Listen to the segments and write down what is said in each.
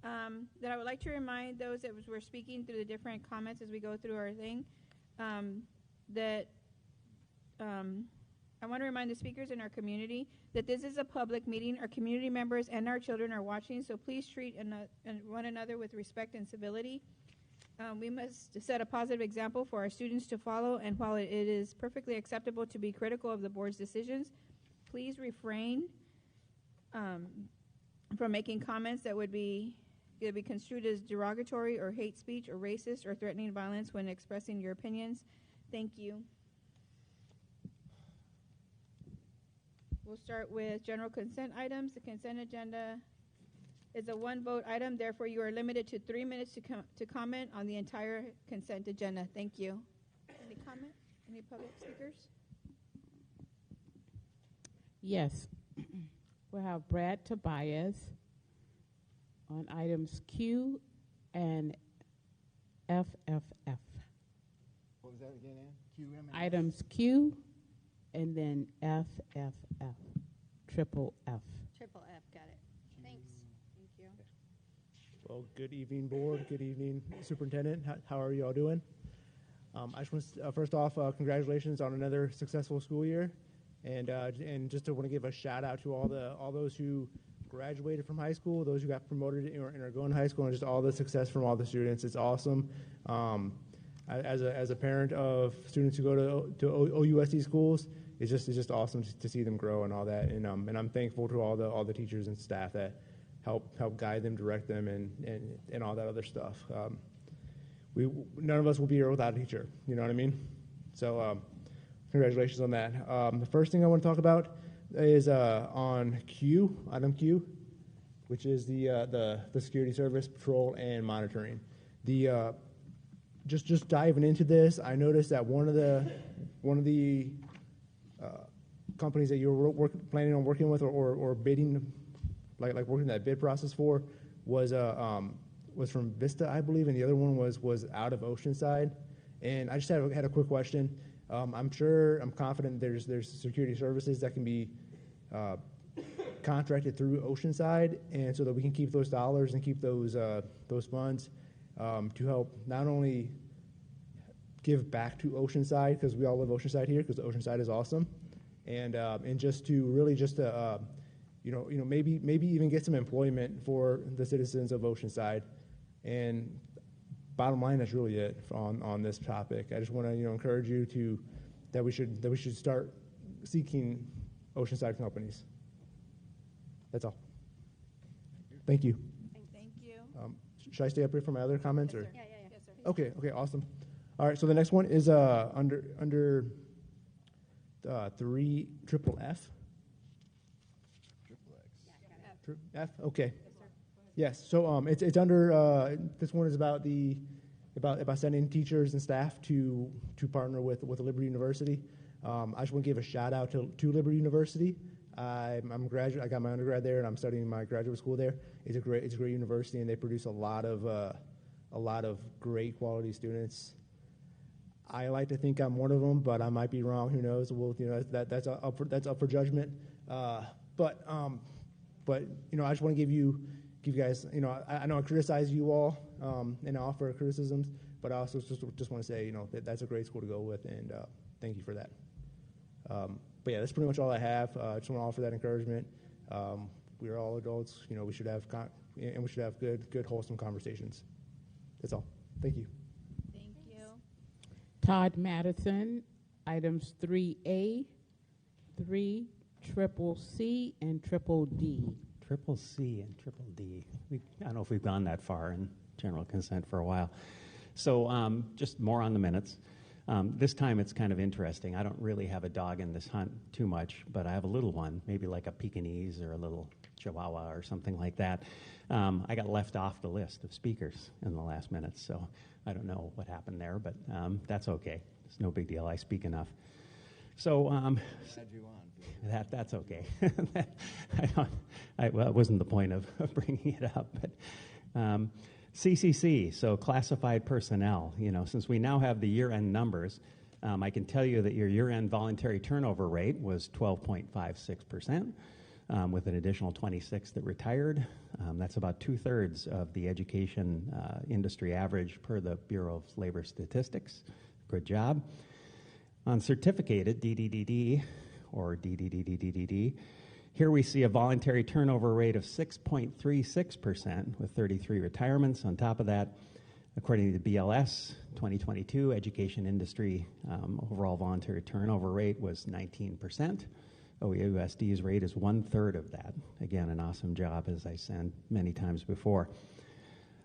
that I would like to remind those that we're speaking through the different comments as we go through our thing, that I want to remind the speakers in our community that this is a public meeting. Our community members and our children are watching, so please treat one another with respect and civility. We must set a positive example for our students to follow, and while it is perfectly acceptable to be critical of the board's decisions, please refrain from making comments that would be construed as derogatory or hate speech or racist or threatening violence when expressing your opinions. Thank you. We'll start with general consent items. The consent agenda is a one-vote item. Therefore, you are limited to 3 minutes to comment on the entire consent agenda. Thank you. Any comment? Any public speakers? Yes. We'll have Brad Tobias on items Q and FFF. What was that again, Ann? QM and Items Q and then FFF. Triple F. Triple F, got it. Thanks. Thank you. Well, good evening, board. Good evening, superintendent. How are you all doing? I just want to, first off, congratulations on another successful school year, and just want to give a shout out to all those who graduated from high school, those who got promoted and are going to high school, and just all the success from all the students. It's awesome. As a parent of students who go to OUSD schools, it's just awesome to see them grow and all that. And I'm thankful to all the teachers and staff that help guide them, direct them, and all that other stuff. None of us will be here without a teacher. You know what I mean? So congratulations on that. The first thing I want to talk about is on Q, item Q, which is the security service, patrol, and monitoring. Just diving into this, I noticed that one of the companies that you were planning on working with or bidding, like working that bid process for, was from Vista, I believe, and the other one was out of Oceanside. And I just had a quick question. I'm confident there's security services that can be contracted through Oceanside, and so that we can keep those dollars and keep those funds to help not only give back to Oceanside, because we all love Oceanside here, because Oceanside is awesome, and just to really maybe even get some employment for the citizens of Oceanside. And bottom line, that's really it on this topic. I just want to encourage you that we should start seeking Oceanside companies. That's all. Thank you. Thank you. Should I stay up here for my other comments? Yes, or? sir. Yeah. Yes, sir. Okay, awesome. All right, so the next one is under 3 triple F. Triple X. Yeah, got it. F. Okay. Yes, sir. Yes. So it's under this one is about sending teachers and staff to partner with Liberty University. I just want to give a shout out to Liberty University. I'm a graduate. I got my undergrad there, and I'm studying my graduate school there. It's a great university, and they produce a lot of great quality students. I like to think I'm one of them, but I might be wrong. Who knows? Well, that's up for judgment. But I just want to give you guys. I know I criticize you all and offer criticisms, but I also just want to say that's a great school to go with, and thank you for that. But yeah, that's pretty much all I have. I just want to offer that encouragement. We're all adults. We should have good, wholesome conversations. That's all. Thank you. Thank you. Todd Madison, items 3A, 3, triple C, and triple D. Triple C and triple D. I don't know if we've gone that far in general consent for a while. So just more on the minutes. This time it's kind of interesting. I don't really have a dog in this hunt too much, but I have a little one, maybe like a Pekingese or a little Chihuahua or something like that. I got left off the list of speakers in the last minute, so I don't know what happened there, but that's okay. It's no big deal. I speak enough. So Glad you on. that's okay. Well, it wasn't the point of bringing it up, but CCC, so classified personnel. Since we now have the year-end numbers, I can tell you that your year-end voluntary turnover rate was 12.56%. with an additional 26 that retired. That's about 2/3 of the education industry average per the Bureau of Labor Statistics. Good job. On certificated, DDDD, or DDDDDD, here we see a voluntary turnover rate of 6.36% with 33 retirements. On top of that, according to the BLS 2022 education industry overall voluntary turnover rate was 19%. OUSD's rate is 1/3 of that. Again, an awesome job, as I said many times before.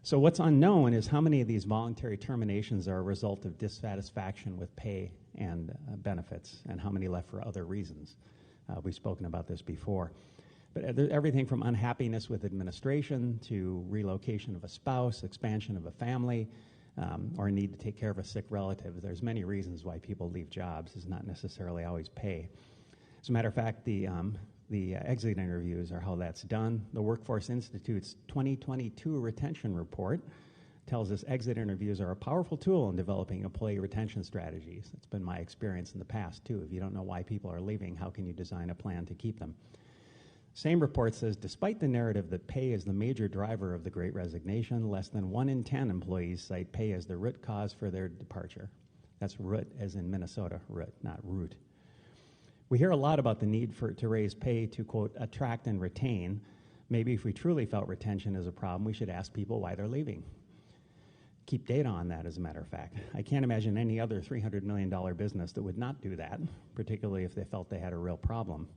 So what's unknown is how many of these voluntary terminations are a result of dissatisfaction with pay and benefits, and how many left for other reasons. We've spoken about this before. But everything from unhappiness with administration to relocation of a spouse, expansion of a family, or need to take care of a sick relative. There's many reasons why people leave jobs. It's not necessarily always pay. As a matter of fact, the exit interviews are how that's done. The Workforce Institute's 2022 retention report tells us exit interviews are a powerful tool in developing employee retention strategies. It's been my experience in the past, too. If you don't know why people are leaving, how can you design a plan to keep them? Same report says, despite the narrative that pay is the major driver of the Great Resignation, less than 1 in 10 employees cite pay as the root cause for their departure. That's root, as in Minnesota, root, not root. We hear a lot about the need to raise pay to, quote, attract and retain. Maybe if we truly felt retention is a problem, we should ask people why they're leaving. Keep data on that, as a matter of fact. I can't imagine any other $300 million business that would not do that, particularly if they felt they had a real problem.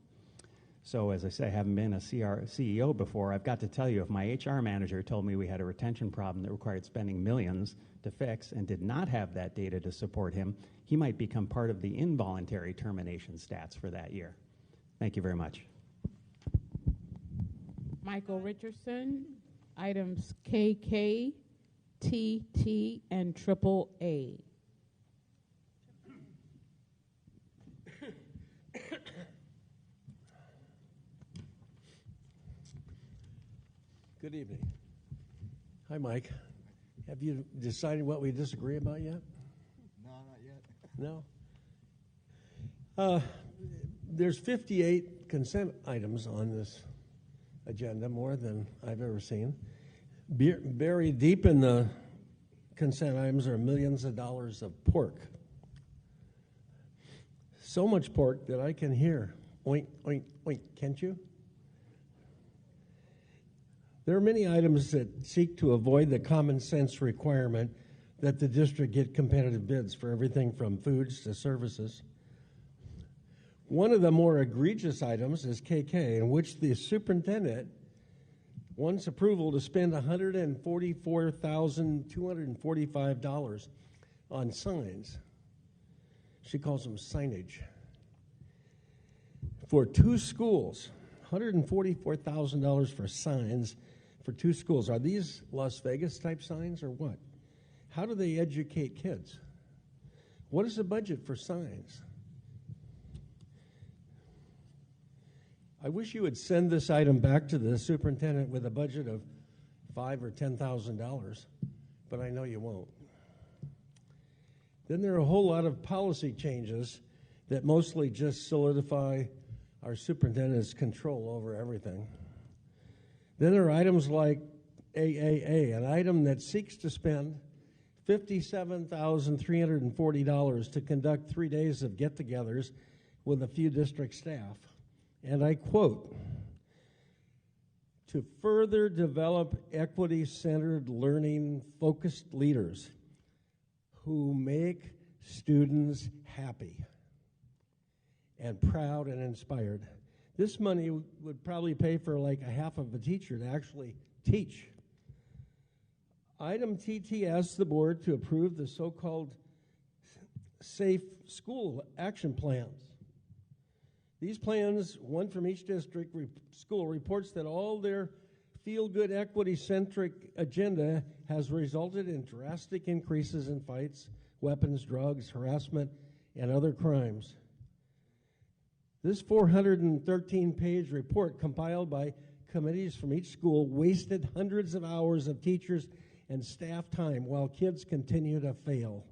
So, as I say, I haven't been a CEO before. I've got to tell you, if my HR manager told me we had a retention problem that required spending millions to fix and did not have that data to support him, he might become part of the involuntary termination stats for that year. Thank you very much. Michael Richardson, items KK, TT, and AAA. Good evening. Hi, Mike. Have you decided what we disagree about yet? No, not yet. No? There's 58 consent items on this agenda, more than I've ever seen. Buried deep in the consent items are millions of dollars of pork. So much pork that I can hear oink, oink, oink, can't you? There are many items that seek to avoid the common sense requirement that the district get competitive bids for everything from foods to services. One of the more egregious items is KK, in which the superintendent wants approval to spend $144,245 on signs. She calls them signage. For 2 schools, $144,000 for signs for 2 schools. Are these Las Vegas type signs or what? How do they educate kids? What is the budget for signs? I wish you would send this item back to the superintendent with a budget of $5,000 or $10,000, but I know you won't. Then there are a whole lot of policy changes that mostly just solidify our superintendent's control over everything. Then there are items like AAA, an item that seeks to spend $57,340 to conduct 3 days of get-togethers with a few district staff. And I quote, to further develop equity-centered learning focused leaders who make students happy and proud and inspired. This money would probably pay for like a half of a teacher to actually teach. Item TT asks the board to approve the so-called safe school action plans. These plans, one from each district school, reports that all their feel-good equity-centric agenda has resulted in drastic increases in fights, weapons, drugs, harassment, and other crimes. This 413-page report compiled by committees from each school wasted hundreds of hours of teachers and staff time while kids continue to fail.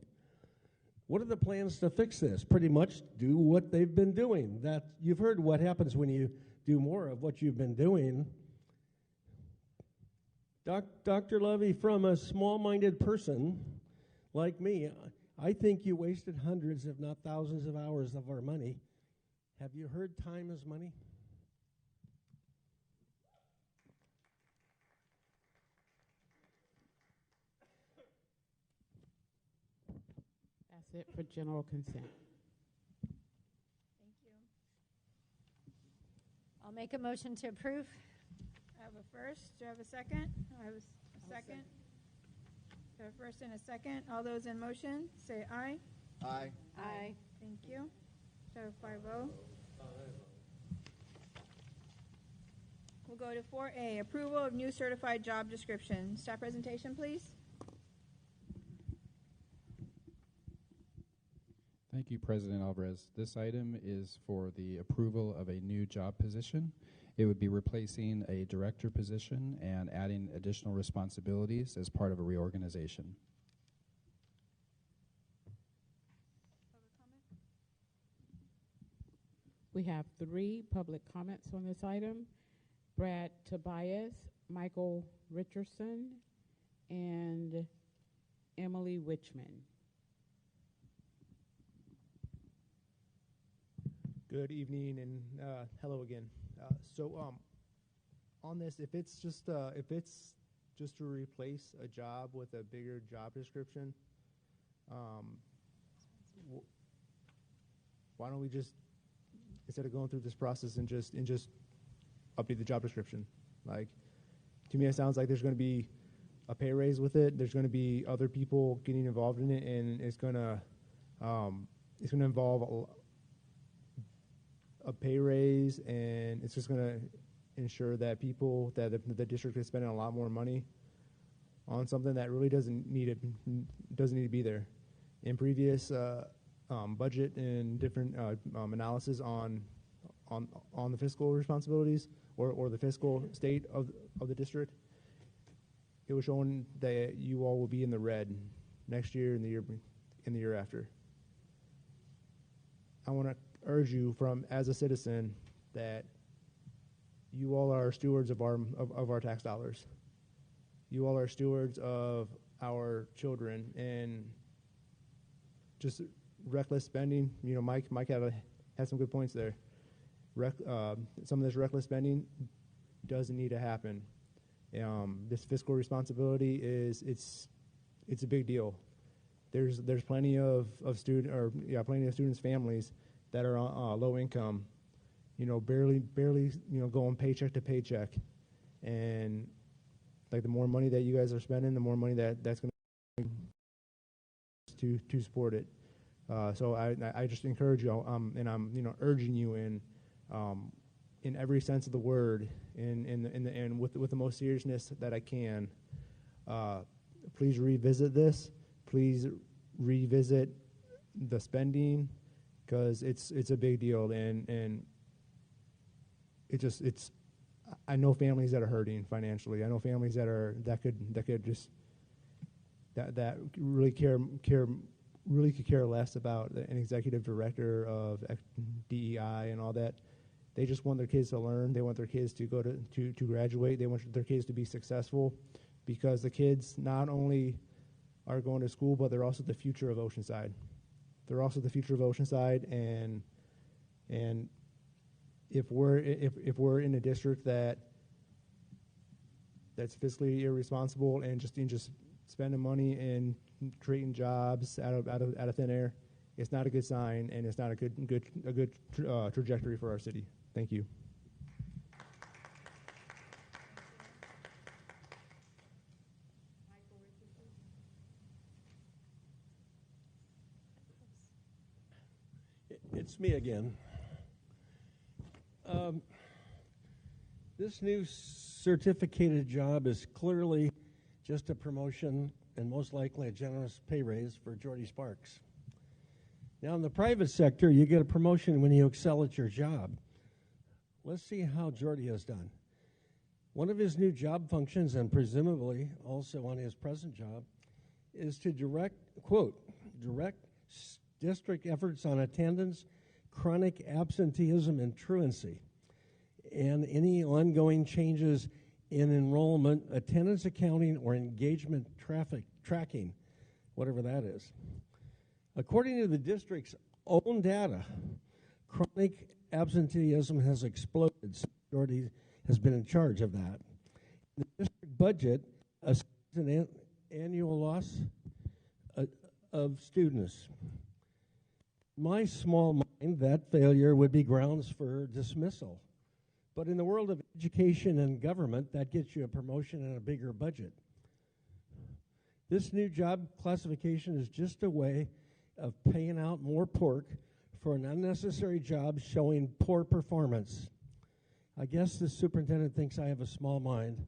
What are the plans to fix this? Pretty much do what they've been doing. That you've heard what happens when you do more of what you've been doing. Dr. Levy, from a small-minded person like me, I think you wasted hundreds, if not thousands, of hours of our money. Have you heard time is money? That's it for general consent. Thank you. I'll make a motion to approve. I have a first. Do I have a second? I have a second. I have a first and a second. All those in motion, say aye. Aye. Aye. Thank you. So 5-0. We'll go to 4A, approval of new certified job description. Staff presentation, please. Thank you, President Alvarez. This item is for the approval of a new job position. It would be replacing a director position and adding additional responsibilities as part of a reorganization. We have 3 public comments on this item. Brad Tobias, Michael Richardson, and Emily Wichman. Good evening and hello again. On this, if it's just to replace a job with a bigger job description, why don't we just, instead of going through this process and just update the job description? Like, to me, it sounds like there's going to be a pay raise with it. There's going to be other people getting involved in it, and it's going to involve a pay raise, and it's just going to ensure that the district is spending a lot more money on something that really doesn't need to be there. In previous budget and different analysis on the fiscal responsibilities or the fiscal state of the district, it was showing that you all will be in the red next year and the year after. I want to urge you, as a citizen, that you all are stewards of our tax dollars. You all are stewards of our children, and just reckless spending. You know, Mike had some good points there. Some of this reckless spending doesn't need to happen. This fiscal responsibility it's a big deal. There's plenty of students' families that are low income, barely going paycheck to paycheck, and like the more money that you guys are spending, the more money that's going to support it. So I just encourage you, and I'm urging you in every sense of the word, and with the most seriousness that I can. Please revisit this. Please revisit the spending, because it's a big deal, and it's. I know families that are hurting financially. I know families that really could care less about an executive director of DEI and all that. They just want their kids to learn. They want their kids to go to graduate. They want their kids to be successful, because the kids not only are going to school, but they're also the future of Oceanside. They're also the future of Oceanside, and if we're in a district that's fiscally irresponsible and just spending money and creating jobs out of thin air, it's not a good sign, and it's not a good trajectory for our city. Thank you. It's me again. This new certificated job is clearly just a promotion and most likely a generous pay raise for Jordy Sparks. Now, in the private sector, you get a promotion when you excel at your job. Let's see how Jordy has done. One of his new job functions, and presumably also on his present job, is to direct district efforts on attendance, chronic absenteeism, and truancy. and any ongoing changes in enrollment, attendance accounting, or engagement traffic tracking, whatever that is. According to the district's own data, chronic absenteeism has exploded. Majority has been in charge of that. The district budget assigns an annual loss of students. In my small mind, that failure would be grounds for dismissal. But in the world of education and government, that gets you a promotion and a bigger budget. This new job classification is just a way of paying out more pork for an unnecessary job showing poor performance. I guess the superintendent thinks I have a small mind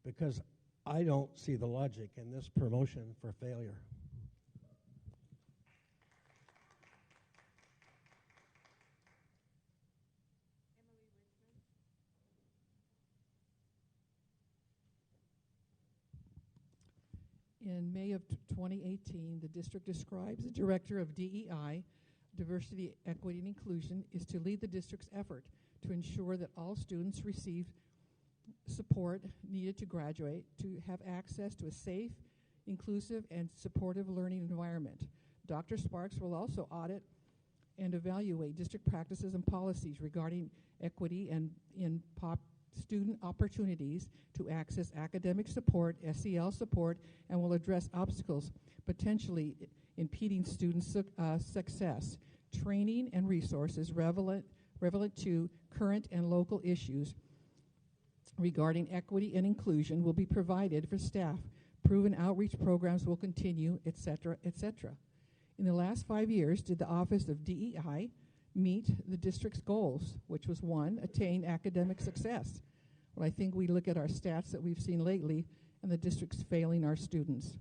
because I don't see the logic in this promotion for failure. In May of 2018, the district describes the director of DEI, Diversity, Equity, and Inclusion, is to lead the district's effort to ensure that all students receive support needed to graduate, to have access to a safe, inclusive, and supportive learning environment. Dr. Sparks will also audit and evaluate district practices and policies regarding equity and in student opportunities to access academic support, SEL support, and will address obstacles potentially impeding student success, training and resources relevant to current and local issues regarding equity and inclusion will be provided for staff. Proven outreach programs will continue, etc., etc. In the last 5 years, did the Office of DEI meet the district's goals, which was 1, attain academic success? Well, I think we look at our stats that we've seen lately, and the district's failing our students.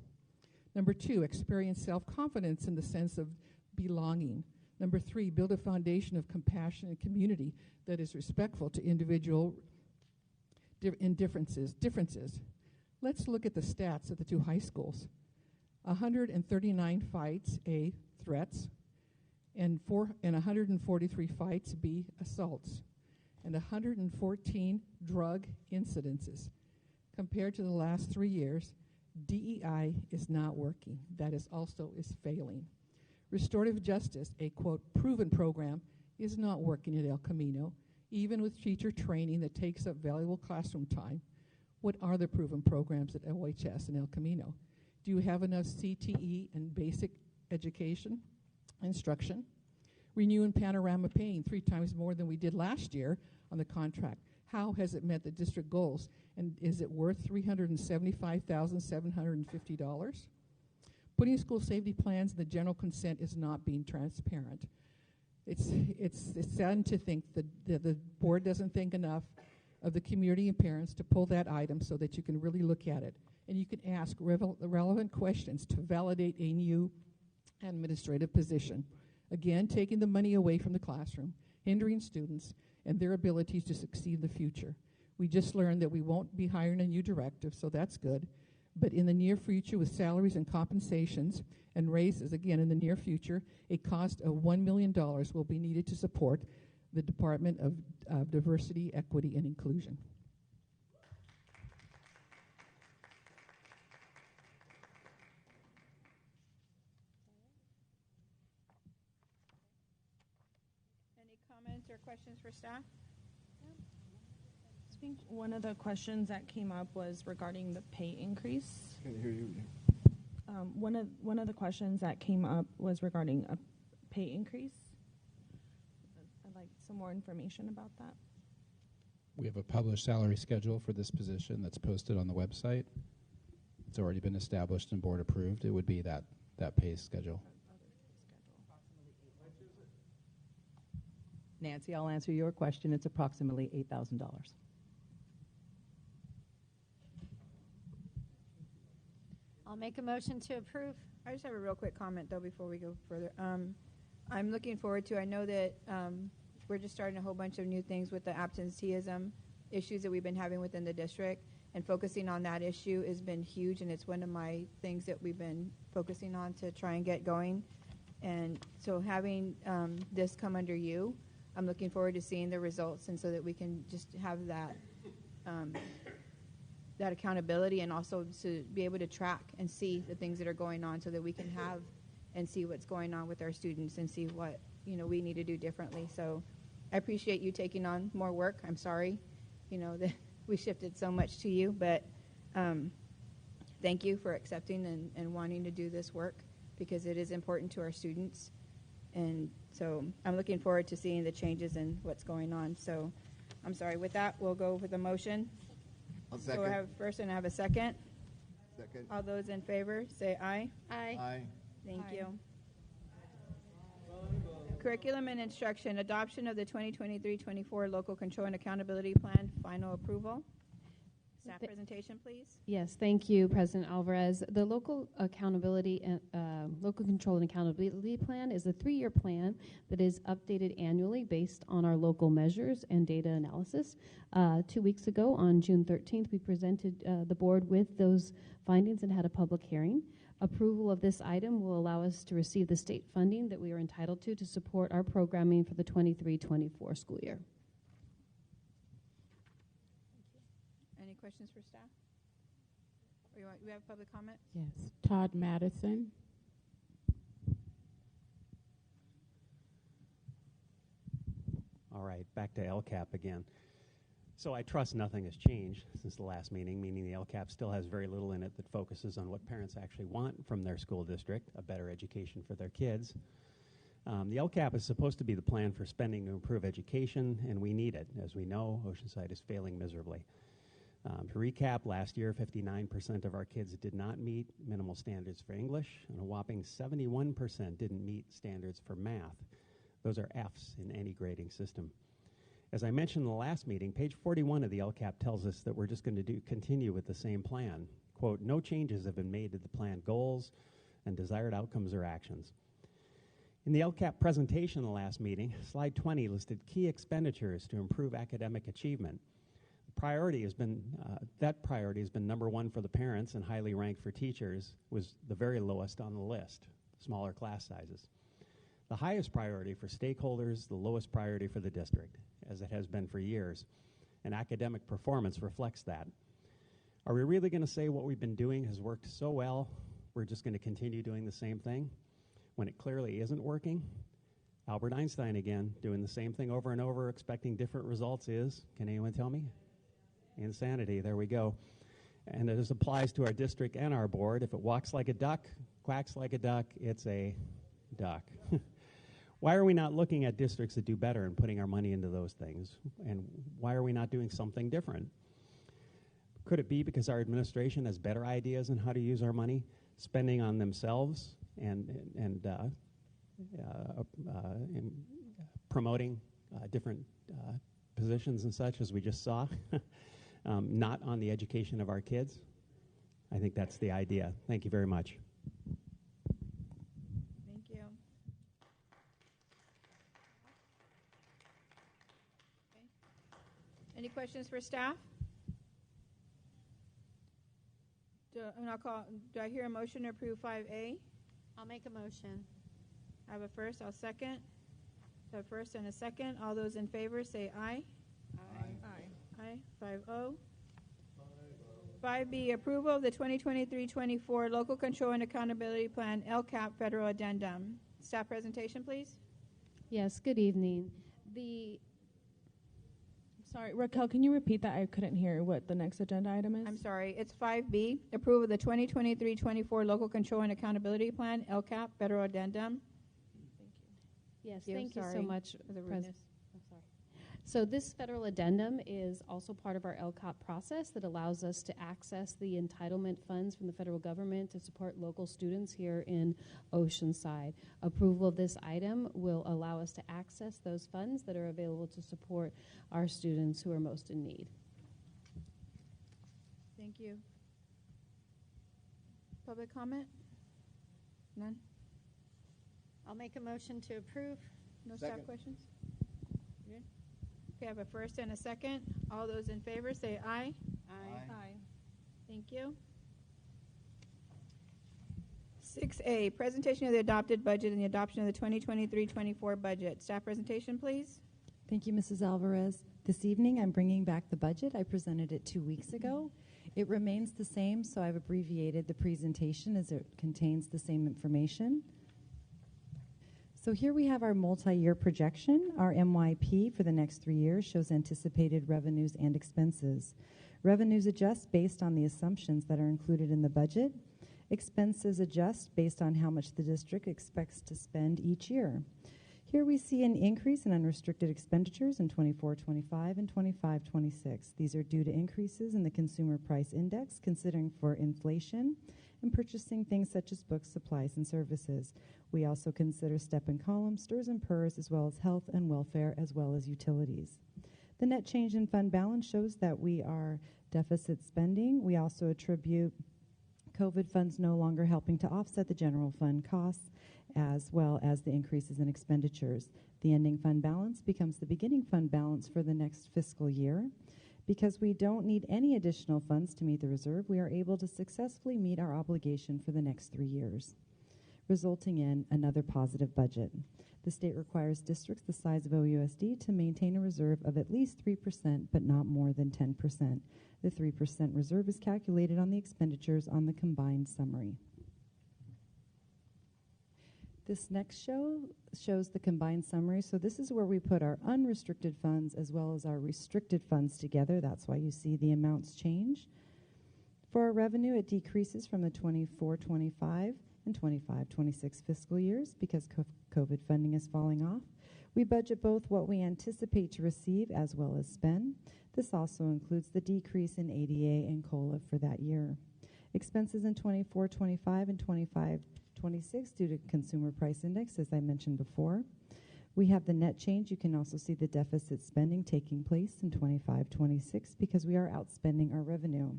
Number 2, experience self-confidence in the sense of belonging. Number 3, build a foundation of compassion and community that is respectful to individual differences. Let's look at the stats at the 2 high schools. 139 fights, A, threats, and 143 fights, B, assaults, and 114 drug incidences. Compared to the last 3 years, DEI is not working. That is failing. Restorative justice, a, quote, proven program, is not working at El Camino, even with teacher training that takes up valuable classroom time. What are the proven programs at OHS and El Camino? Do you have enough CTE and basic education, instruction? Renew and Panorama paying 3 times more than we did last year on the contract. How has it met the district goals? And is it worth $375,750? Putting school safety plans in the general consent is not being transparent. It's saddened to think that the board doesn't think enough of the community and parents to pull that item so that you can really look at it. And you can ask relevant questions to validate a new administrative position. Again, taking the money away from the classroom, hindering students and their abilities to succeed in the future. We just learned that we won't be hiring a new directive, so that's good. But in the near future, with salaries and compensations and raises, again, in the near future, a cost of $1 million will be needed to support the Department of Diversity, Equity, and Inclusion. Any comments or questions for staff? I think one of the questions that came up was regarding the pay increase. Can't hear you. One of the questions that came up was regarding a pay increase. I'd like some more information about that. We have a published salary schedule for this position that's posted on the website. It's already been established and board approved. It would be that pay schedule. Nancy, I'll answer your question. It's approximately $8,000. I'll make a motion to approve. I just have a real quick comment, though, before we go further. I'm looking forward to, I know that we're just starting a whole bunch of new things with the absenteeism issues that we've been having within the district, and focusing on that issue has been huge, and it's one of my things that we've been focusing on to try and get going. And so having this come under you, I'm looking forward to seeing the results, and so that we can just have that that accountability, and also to be able to track and see the things that are going on, so that we can have and see what's going on with our students and see what we need to do differently. So I appreciate you taking on more work. I'm sorry, that we shifted so much to you, but thank you for accepting and wanting to do this work, because it is important to our students. And so I'm looking forward to seeing the changes and what's going on. So I'm sorry. With that, we'll go with the motion. I'll So second. I have first and I have a second. Second. All those in favor, say aye. Aye. Aye. Thank you. Curriculum and instruction, adoption of the 2023-24 Local Control and Accountability Plan, final approval. Staff presentation, please. Yes, thank you, President Alvarez. The local accountability and local control and accountability plan is a 3-year plan that is updated annually based on our local measures and data analysis. 2 weeks ago, on June 13th, we presented the board with those findings and had a public hearing. Approval of this item will allow us to receive the state funding that we are entitled to support our programming for the 23-24 school year. Any questions for staff? Or you have public comment? Yes. Todd Madison. All right, back to LCAP again. So I trust nothing has changed since the last meeting, meaning the LCAP still has very little in it that focuses on what parents actually want from their school district, a better education for their kids. The LCAP is supposed to be the plan for spending to improve education, and we need it. As we know, Oceanside is failing miserably. To recap, last year, 59% of our kids did not meet minimal standards for English, and a whopping 71% didn't meet standards for math. Those are Fs in any grading system. As I mentioned in the last meeting, page 41 of the LCAP tells us that we're just going to continue with the same plan. Quote, no changes have been made to the plan goals and desired outcomes or actions. In the LCAP presentation in the last meeting, slide 20 listed key expenditures to improve academic achievement. That priority has been number 1 for the parents and highly ranked for teachers, was the very lowest on the list, smaller class sizes. The highest priority for stakeholders, the lowest priority for the district, as it has been for years, and academic performance reflects that. Are we really going to say what we've been doing has worked so well, we're just going to continue doing the same thing, when it clearly isn't working? Albert Einstein again, doing the same thing over and over, expecting different results is, can anyone tell me? Insanity, there we go. And it applies to our district and our board. If it walks like a duck, quacks like a duck, it's a duck. Why are we not looking at districts that do better and putting our money into those things? And why are we not doing something different? Could it be because our administration has better ideas on how to use our money, spending on themselves and promoting different positions and such, as we just saw, not on the education of our kids? I think that's the idea. Thank you very much. Thank you. Okay. Any questions for staff? Do I hear a motion to approve 5A? I'll make a motion. I have a first, I'll second. So a first and a second. All those in favor say aye. Aye. Aye. 5-0. 5B, approval of the 2023-24 Local Control and Accountability Plan, LCAP Federal Addendum. Staff presentation, please. Yes, good evening. Sorry, Raquel, can you repeat that? I couldn't hear what the next agenda item is. I'm sorry, it's 5B, approval of the 2023-24 Local Control and Accountability Plan, LCAP Federal Addendum. Yes, you. thank you so Sorry much, for the I'm rudeness. sorry. So this federal addendum is also part of our LCOP process that allows us to access the entitlement funds from the federal government to support local students here in Oceanside. Approval of this item will allow us to access those funds that are available to support our students who are most in need. Thank you. Public comment? None? I'll make a motion to approve. No staff Second. questions? Good. Okay, I have a first and a second. All those in favor say aye. Aye. Thank you. 6A, presentation of the adopted budget and the adoption of the 2023-24 budget. Staff presentation, please. Thank you, Mrs. Alvarez. This evening, I'm bringing back the budget. I presented it 2 weeks ago. It remains the same, so I've abbreviated the presentation as it contains the same information. So here we have our multi-year projection. Our MYP for the next 3 years shows anticipated revenues and expenses. Revenues adjust based on the assumptions that are included in the budget. Expenses adjust based on how much the district expects to spend each year. Here we see an increase in unrestricted expenditures in 24-25 and 25-26. These are due to increases in the Consumer Price Index, considering for inflation, and purchasing things such as books, supplies, and services. We also consider step and column, stores and PERS, as well as health and welfare, as well as utilities. The net change in fund balance shows that we are deficit spending. We also attribute COVID funds no longer helping to offset the general fund costs, as well as the increases in expenditures. The ending fund balance becomes the beginning fund balance for the next fiscal year. Because we don't need any additional funds to meet the reserve, we are able to successfully meet our obligation for the next 3 years, resulting in another positive budget. The state requires districts the size of OUSD to maintain a reserve of at least 3%, but not more than 10%. The 3% reserve is calculated on the expenditures on the combined summary. This next shows the combined summary. So this is where we put our unrestricted funds as well as our restricted funds together. That's why you see the amounts change. For our revenue, it decreases from the 24-25 and 25-26 fiscal years because COVID funding is falling off. We budget both what we anticipate to receive as well as spend. This also includes the decrease in ADA and COLA for that year. Expenses in 24-25 and 25-26 due to Consumer Price Index, as I mentioned before. We have the net change. You can also see the deficit spending taking place in 25-26 because we are outspending our revenue.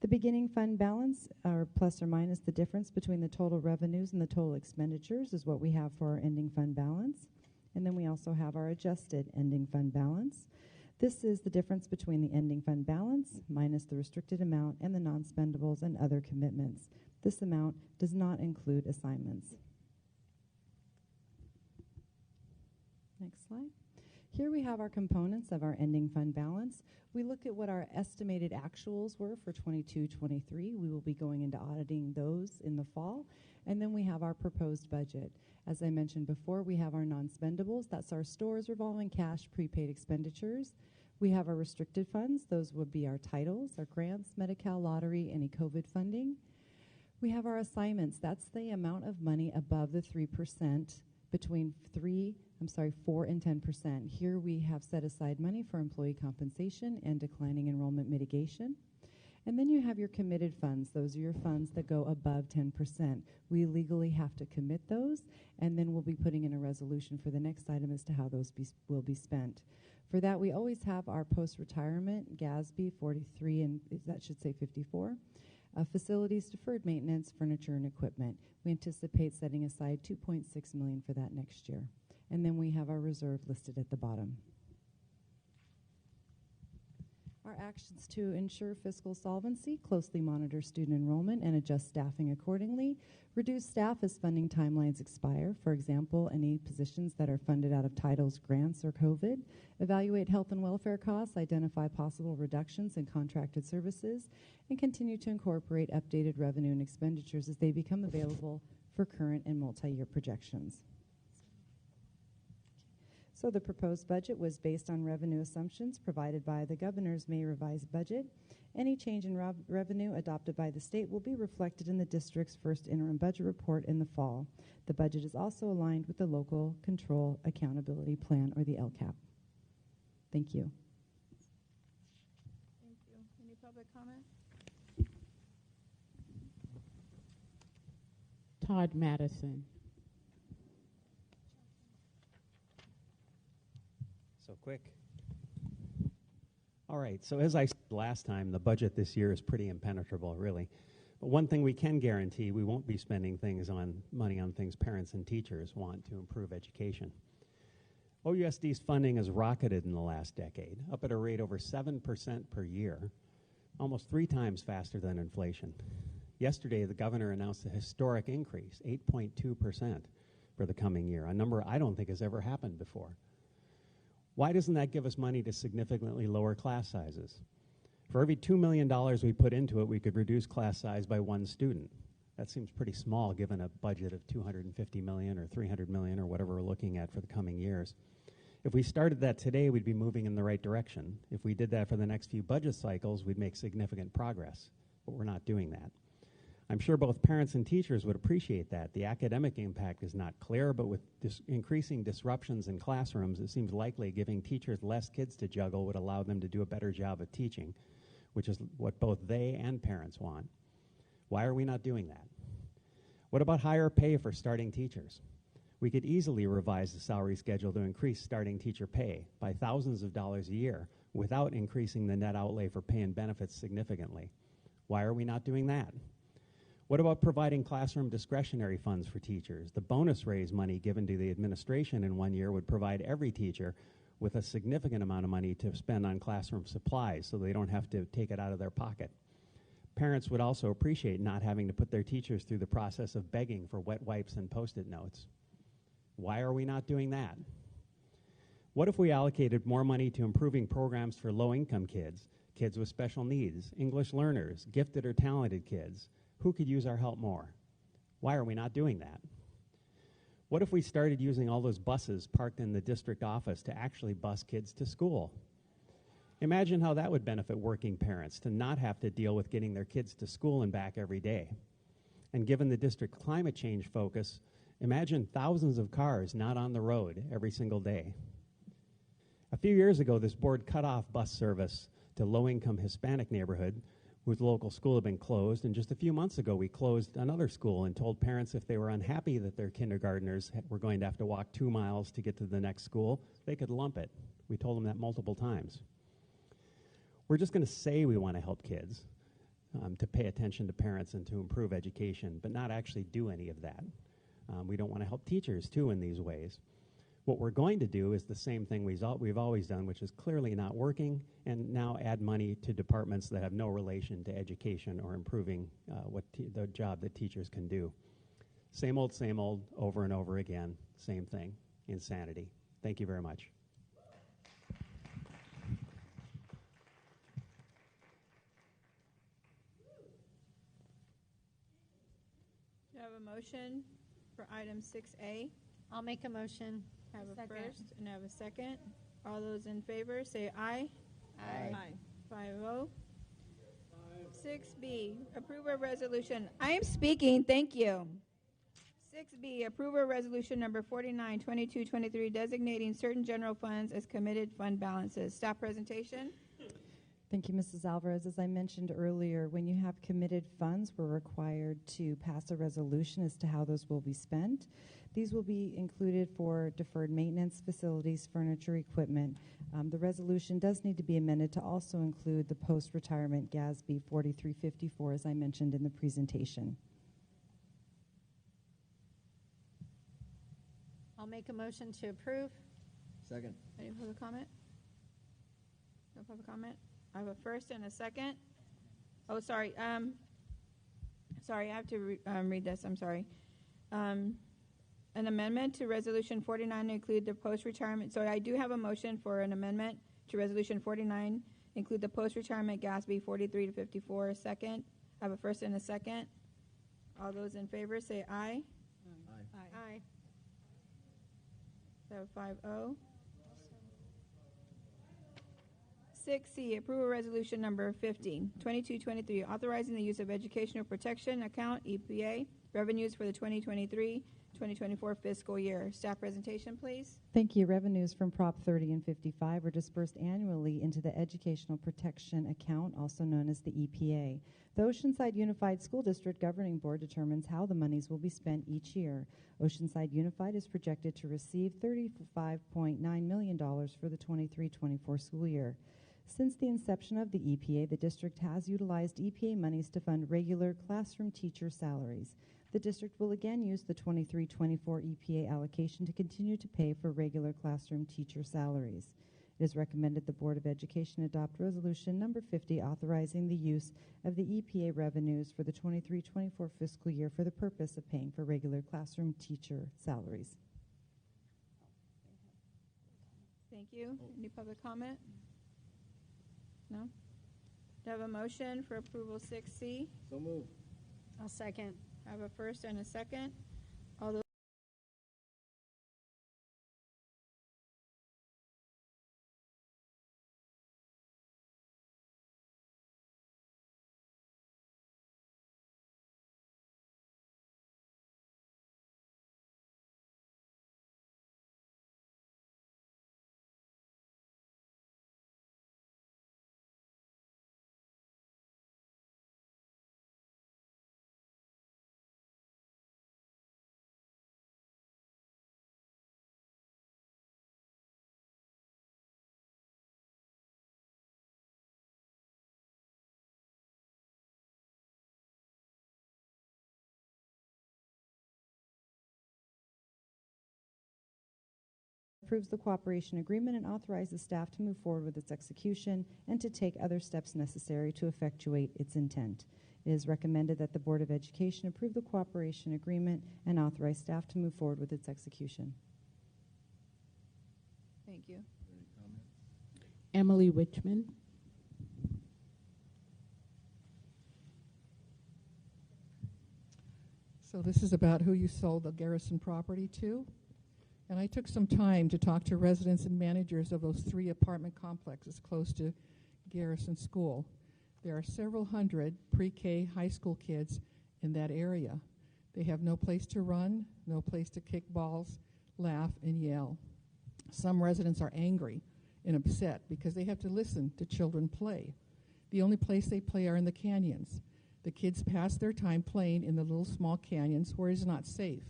The beginning fund balance, or plus or minus the difference between the total revenues and the total expenditures, is what we have for our ending fund balance. And then we also have our adjusted ending fund balance. This is the difference between the ending fund balance minus the restricted amount and the non-spendables and other commitments. This amount does not include assignments. Next slide. Here we have our components of our ending fund balance. We look at what our estimated actuals were for 22-23. We will be going into auditing those in the fall. And then we have our proposed budget. As I mentioned before, we have our non-spendables. That's our stores, revolving cash, prepaid expenditures. We have our restricted funds. Those would be our titles, our grants, Medi-Cal lottery, any COVID funding. We have our assignments. That's the amount of money above the 3%, between 4 and 10%. Here we have set aside money for employee compensation and declining enrollment mitigation. And then you have your committed funds. Those are your funds that go above 10%. We legally have to commit those, and then we'll be putting in a resolution for the next item as to how those will be spent. For that, we always have our post-retirement, GASB 43, and that should say 54. Facilities, deferred maintenance, furniture, and equipment. We anticipate setting aside $2.6 million for that next year. And then we have our reserve listed at the bottom. Our actions to ensure fiscal solvency: closely monitor student enrollment and adjust staffing accordingly. Reduce staff as funding timelines expire. For example, any positions that are funded out of titles, grants, or COVID. Evaluate health and welfare costs. Identify possible reductions in contracted services. And continue to incorporate updated revenue and expenditures as they become available for current and multi-year projections. So the proposed budget was based on revenue assumptions provided by the governor's May revised budget. Any change in revenue adopted by the state will be reflected in the district's first interim budget report in the fall. The budget is also aligned with the Local Control Accountability Plan, or the LCAP. Thank you. Thank you. Any public comment? Todd Madison. So quick. All right, so as I said last time, the budget this year is pretty impenetrable, really. But one thing we can guarantee, we won't be spending money on things parents and teachers want to improve education. OUSD's funding has rocketed in the last decade, up at a rate over 7% per year, almost 3 times faster than inflation. Yesterday, the governor announced a historic increase, 8.2% for the coming year, a number I don't think has ever happened before. Why doesn't that give us money to significantly lower class sizes? For every $2 million we put into it, we could reduce class size by 1 student. That seems pretty small given a budget of $250 million or $300 million or whatever we're looking at for the coming years. If we started that today, we'd be moving in the right direction. If we did that for the next few budget cycles, we'd make significant progress, but we're not doing that. I'm sure both parents and teachers would appreciate that. The academic impact is not clear, but with increasing disruptions in classrooms, it seems likely giving teachers less kids to juggle would allow them to do a better job of teaching, which is what both they and parents want. Why are we not doing that? What about higher pay for starting teachers? We could easily revise the salary schedule to increase starting teacher pay by thousands of dollars a year without increasing the net outlay for pay and benefits significantly. Why are we not doing that? What about providing classroom discretionary funds for teachers? The bonus raise money given to the administration in 1 year would provide every teacher with a significant amount of money to spend on classroom supplies so they don't have to take it out of their pocket. Parents would also appreciate not having to put their teachers through the process of begging for wet wipes and Post-it notes. Why are we not doing that? What if we allocated more money to improving programs for low-income kids, kids with special needs, English learners, gifted or talented kids? Who could use our help more? Why are we not doing that? What if we started using all those buses parked in the district office to actually bus kids to school? Imagine how that would benefit working parents to not have to deal with getting their kids to school and back every day. And given the district climate change focus, imagine thousands of cars not on the road every single day. A few years ago, this board cut off bus service to low-income Hispanic neighborhood whose local school had been closed, and just a few months ago we closed another school and told parents if they were unhappy that their kindergartners were going to have to walk 2 miles to get to the next school, they could lump it. We told them that multiple times. We're just going to say we want to help kids, to pay attention to parents and to improve education, but not actually do any of that. We don't want to help teachers, too, in these ways. What we're going to do is the same thing we've always done, which is clearly not working, and now add money to departments that have no relation to education or improving the job that teachers can do. Same old, over and over again, same thing, insanity. Thank you very much. Do you have a motion for item 6A? I'll make a motion. Have a first and have a second. All those in favor say aye. Aye. 5-0. 6B, approve a resolution. I am speaking, thank you. 6B, approve a resolution number 49, 2223, designating certain general funds as committed fund balances. Staff presentation. Thank you, Mrs. Alvarez. As I mentioned earlier, when you have committed funds, we're required to pass a resolution as to how those will be spent. These will be included for deferred maintenance, facilities, furniture, equipment. The resolution does need to be amended to also include the post-retirement GASB 4354, as I mentioned in the presentation. I'll make a motion to approve. Second. Any public comment? No public comment? I have a first and a second. Oh, sorry. Sorry, I have to read this. I'm sorry. An amendment to Resolution 49 to include the post-retirement. So I do have a motion for an amendment to Resolution 49, include the post-retirement GASB 43 to 54. Second. I have a first and a second. All those in favor say aye. Aye. So 5-0. 6C, approve a resolution number 50, 2223, authorizing the use of Educational Protection Account, EPA, revenues for the 2023-2024 fiscal year. Staff presentation, please. Thank you. Revenues from Prop 30 and 55 are dispersed annually into the Educational Protection Account, also known as the EPA. The Oceanside Unified School District Governing Board determines how the monies will be spent each year. Oceanside Unified is projected to receive $35.9 million for the 23-24 school year. Since the inception of the EPA, the district has utilized EPA monies to fund regular classroom teacher salaries. The district will again use the 23-24 EPA allocation to continue to pay for regular classroom teacher salaries. It is recommended the Board of Education adopt Resolution number 50, authorizing the use of the EPA revenues for the 23-24 fiscal year for the purpose of paying for regular classroom teacher salaries. Thank you. Any public comment? No? Do I have a motion for approval 6C? So moved. I'll second. I have a first and a second. All those Approves the cooperation agreement and authorizes staff to move forward with its execution and to take other steps necessary to effectuate its intent. It is recommended that the Board of Education approve the cooperation agreement and authorize staff to move forward with its execution. Thank you. Any comments? Emily Wichman. So this is about who you sold the Garrison property to. And I took some time to talk to residents and managers of those 3 apartment complexes close to Garrison School. There are several hundred pre-K high school kids in that area. They have no place to run, no place to kick balls, laugh, and yell. Some residents are angry and upset because they have to listen to children play. The only place they play are in the canyons. The kids pass their time playing in the little small canyons where it is not safe.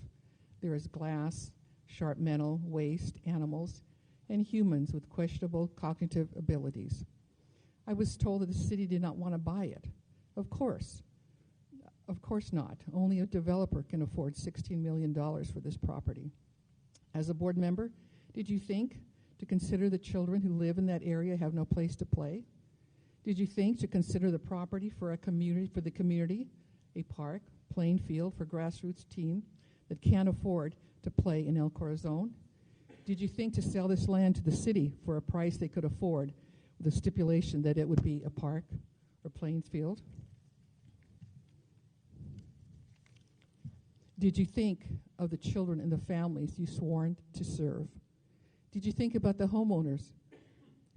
There is glass, sharp metal, waste, animals, and humans with questionable cognitive abilities. I was told that the city did not want to buy it. Of course not. Only a developer can afford $16 million for this property. As a board member, did you think to consider the children who live in that area have no place to play? Did you think to consider the property for the community, a park, playing field for grassroots team that can't afford to play in El Corazon? Did you think to sell this land to the city for a price they could afford with a stipulation that it would be a park or playing field? Did you think of the children and the families you sworn to serve? Did you think about the homeowners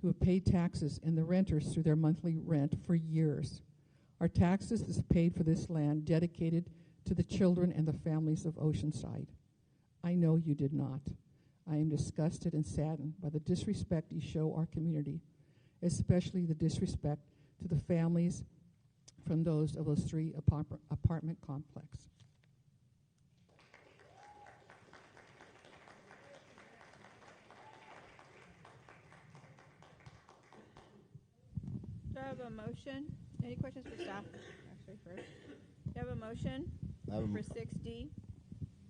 who have paid taxes and the renters through their monthly rent for years? Our taxes is paid for this land dedicated to the children and the families of Oceanside. I know you did not. I am disgusted and saddened by the disrespect you show our community, especially the disrespect to the families from those 3 apartment complexes. Do I have a motion? Any questions for staff? Actually, first. Do I have a motion for 6D?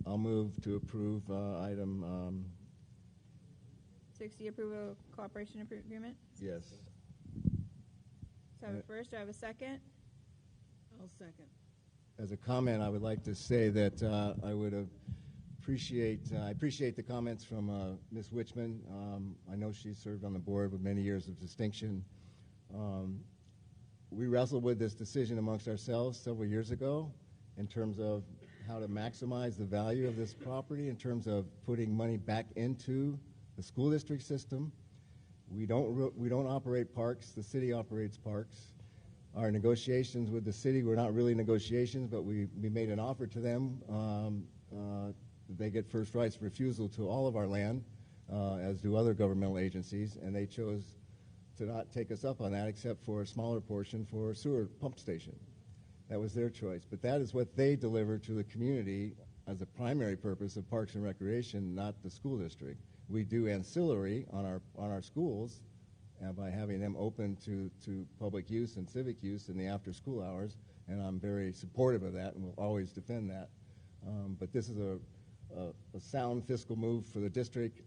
I'll move to approve item 6D approval cooperation agreement? yes. So I have a first. Do I have a second? I'll second. As a comment, I would like to say that I would appreciate the comments from Ms. Wichman. I know she served on the board with many years of distinction. We wrestled with this decision amongst ourselves several years ago in terms of how to maximize the value of this property in terms of putting money back into the school district system. We don't operate parks. The city operates parks. Our negotiations with the city were not really negotiations, but we made an offer to them. They get first rights of refusal to all of our land, as do other governmental agencies, and they chose to not take us up on that except for a smaller portion for a sewer pump station. That was their choice. But that is what they deliver to the community as a primary purpose of Parks and Recreation, not the school district. We do ancillary on our schools by having them open to public use and civic use in the after-school hours, and I'm very supportive of that and will always defend that. But this is a sound fiscal move for the district.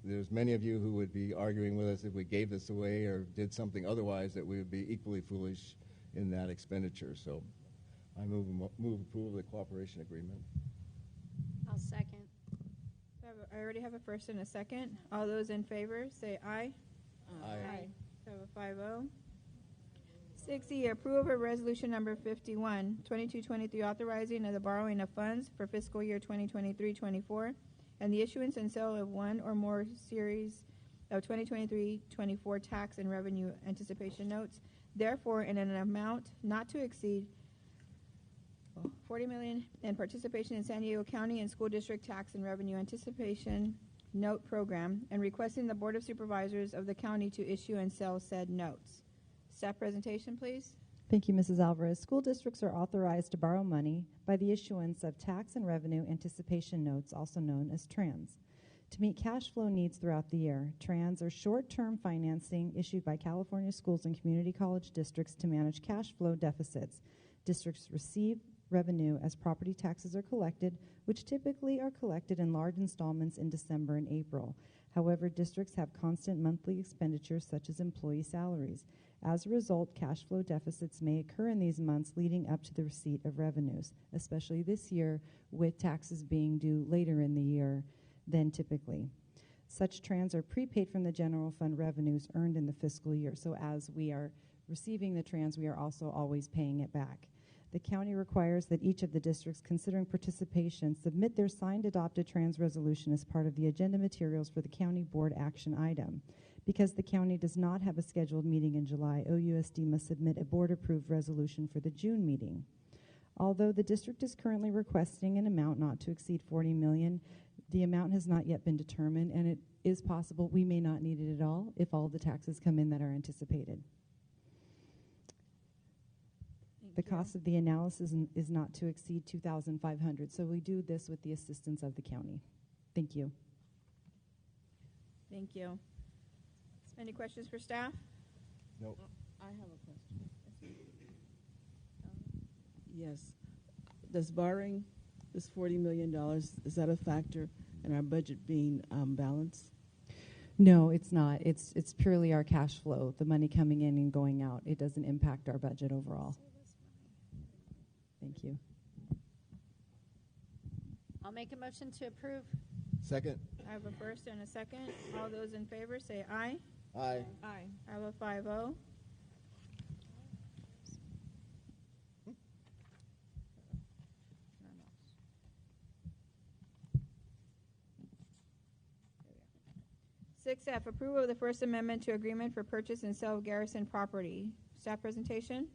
There's many of you who would be arguing with us if we gave this away or did something otherwise that we would be equally foolish in that expenditure. So I move approval of the cooperation agreement. I'll second. I I already have a first and a second. All those in favor, say aye. Aye. So have a 5-0. 6E, approval of resolution number 51, 2223, authorizing of the borrowing of funds for fiscal year 2023-24 and the issuance and sale of one or more series of 2023-24 tax and revenue anticipation notes, therefore in an amount not to exceed $40 million in participation in San Diego County and School District Tax and Revenue Anticipation Note Program, and requesting the Board of Supervisors of the county to issue and sell said notes. Staff presentation, please. Thank you, Mrs. Alvarez. School districts are authorized to borrow money by the issuance of tax and revenue anticipation notes, also known as TRANS, to meet cash flow needs throughout the year. TRANS are short-term financing issued by California schools and community college districts to manage cash flow deficits. Districts receive revenue as property taxes are collected, which typically are collected in large installments in December and April. However, districts have constant monthly expenditures such as employee salaries. As a result, cash flow deficits may occur in these months leading up to the receipt of revenues, especially this year with taxes being due later in the year than typically. Such trans are prepaid from the general fund revenues earned in the fiscal year. So as we are receiving the trans, we are also always paying it back. The county requires that each of the districts considering participation submit their signed adopted trans resolution as part of the agenda materials for the county board action item. Because the county does not have a scheduled meeting in July, OUSD must submit a board-approved resolution for the June meeting. Although the district is currently requesting an amount not to exceed $40 million, the amount has not yet been determined, and it is possible we may not need it at all if all the taxes come in that are anticipated. The cost of the analysis is not to exceed $2,500, so we do this with the assistance of the county. Thank you. Thank you. Any questions for staff? Nope. I have a question. Yes. Does borrowing this $40 million, is that a factor in our budget being balanced? No, it's not. It's purely our cash flow, the money coming in and going out. It doesn't impact our budget overall. Thank you. I'll make a motion to approve. Second. I have a first and a second. All those in favor say aye. Aye. Aye. I have a 5-0. Six F, approval of the First Amendment to Agreement for Purchase and Sale of Garrison Property. Staff presentation.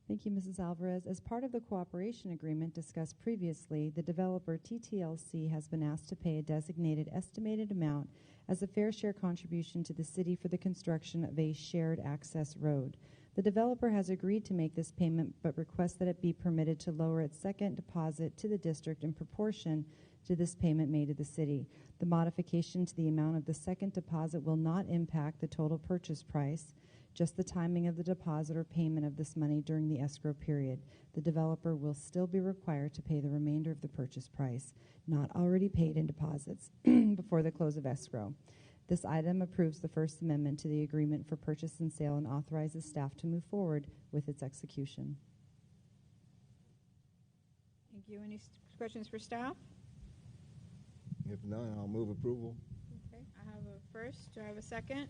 Thank you, Mrs. Alvarez. As part of the cooperation agreement discussed previously, the developer TTLC has been asked to pay a designated estimated amount as a fair share contribution to the city for the construction of a shared access road. The developer has agreed to make this payment but requests that it be permitted to lower its second deposit to the district in proportion to this payment made to the city. The modification to the amount of the second deposit will not impact the total purchase price, just the timing of the deposit or payment of this money during the escrow period. The developer will still be required to pay the remainder of the purchase price, not already paid in deposits, before the close of escrow. This item approves the First Amendment to the agreement for purchase and sale and authorizes staff to move forward with its execution. Thank you. Any questions for staff? If none, I'll move approval. Okay. I have a first. Do I have a second?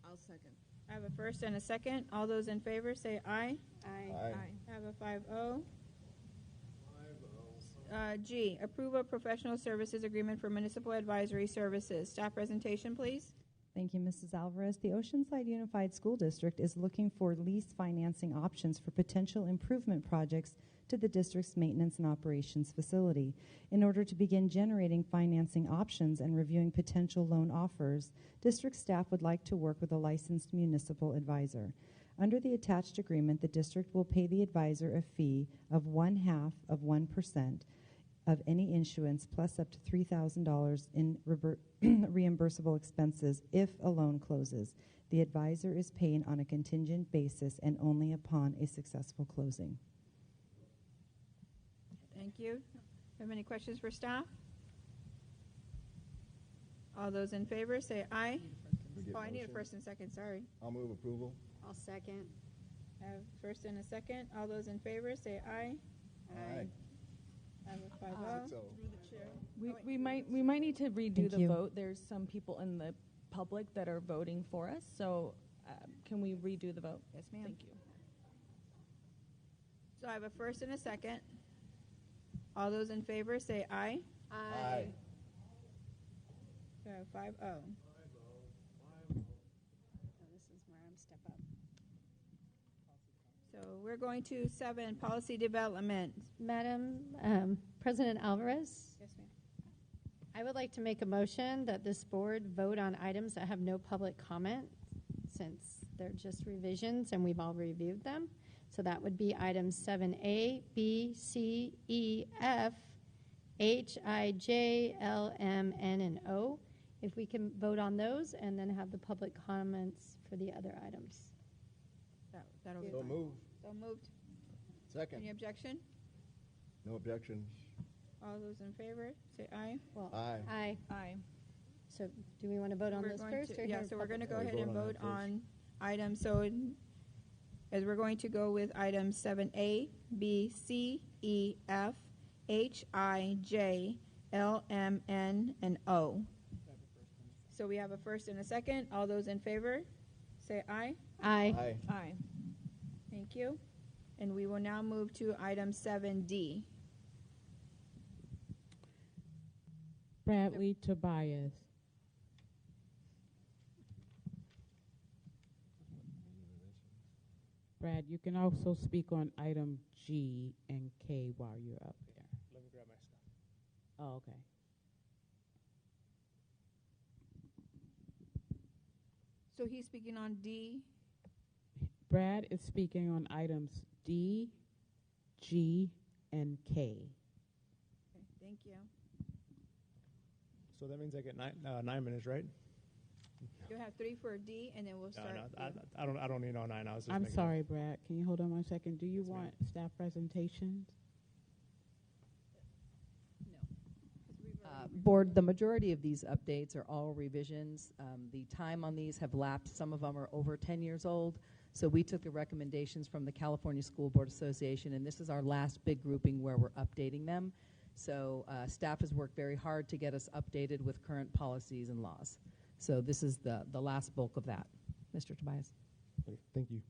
I'll second. I have a first and a second. All those in favor say aye. Aye. Aye. I have a 5-0. G, approve of professional services agreement for municipal advisory services. Staff presentation, please. Thank you, Mrs. Alvarez. The Oceanside Unified School District is looking for lease financing options for potential improvement projects to the district's maintenance and operations facility. In order to begin generating financing options and reviewing potential loan offers, district staff would like to work with a licensed municipal advisor. Under the attached agreement, the district will pay the advisor a fee of 0.5% of any issuance plus up to $3,000 in reimbursable expenses if a loan closes. The advisor is paid on a contingent basis and only upon a successful closing. Thank you. Have any questions for staff? All those in favor say aye. Oh, I need a first and second. Sorry. I'll move approval. I'll second. I have first and a second. All those in favor say aye. Aye. I have a 5-0. We might need to redo Thank the you. vote. There's some people in the public that are voting for us, so can we redo the vote? Yes, ma'am. Thank you. So I have a first and a second. All those in favor say aye. Aye. So I have 5-0. This is where I'm step up. So we're going to 7, policy development. Madam President Alvarez, Yes, ma'am. I would like to make a motion that this board vote on items that have no public comment, since they're just revisions and we've all reviewed them. So that would be items 7A, B, C, E, F, H, I, J, L, M, N, and O. If we can vote on those and then have the public comments for the other items. That'll be So fine. moved. So moved. Second. Any objection? No objection. All those in favor say aye. Well, Aye. aye. Aye. So do we want to vote on We're those going first? to- Or yeah, hear so we're going to go public? ahead and Vote on vote that first. on items. So as we're going to go with items 7A, B, C, E, F, H, I, J, L, M, N, and O. So we have a first and a second. All those in favor say aye. Aye. Aye. Aye. Thank you. And we will now move to item 7D. Bradley Tobias. Brad, you can also speak on item G and K while you're up there. Let me grab my stuff. Oh, okay. So he's speaking on D. Brad is speaking on items D, G, and K. Okay, thank you. So that means I get 9 minutes, right? You'll have 3 for D, and then we'll start. No, I don't need all 9. I was just I'm making- sorry, Brad. Can you hold on 1 second? Do you Yes, ma'am. want staff presentations? Board, the majority of these updates are all revisions. The time on these have lapsed. Some of them are over 10 years old. So we took the recommendations from the California School Board Association, and this is our last big grouping where we're updating them. So staff has worked very hard to get us updated with current policies and laws. So this is the last bulk of that. Mr. Tobias. Okay, thank you.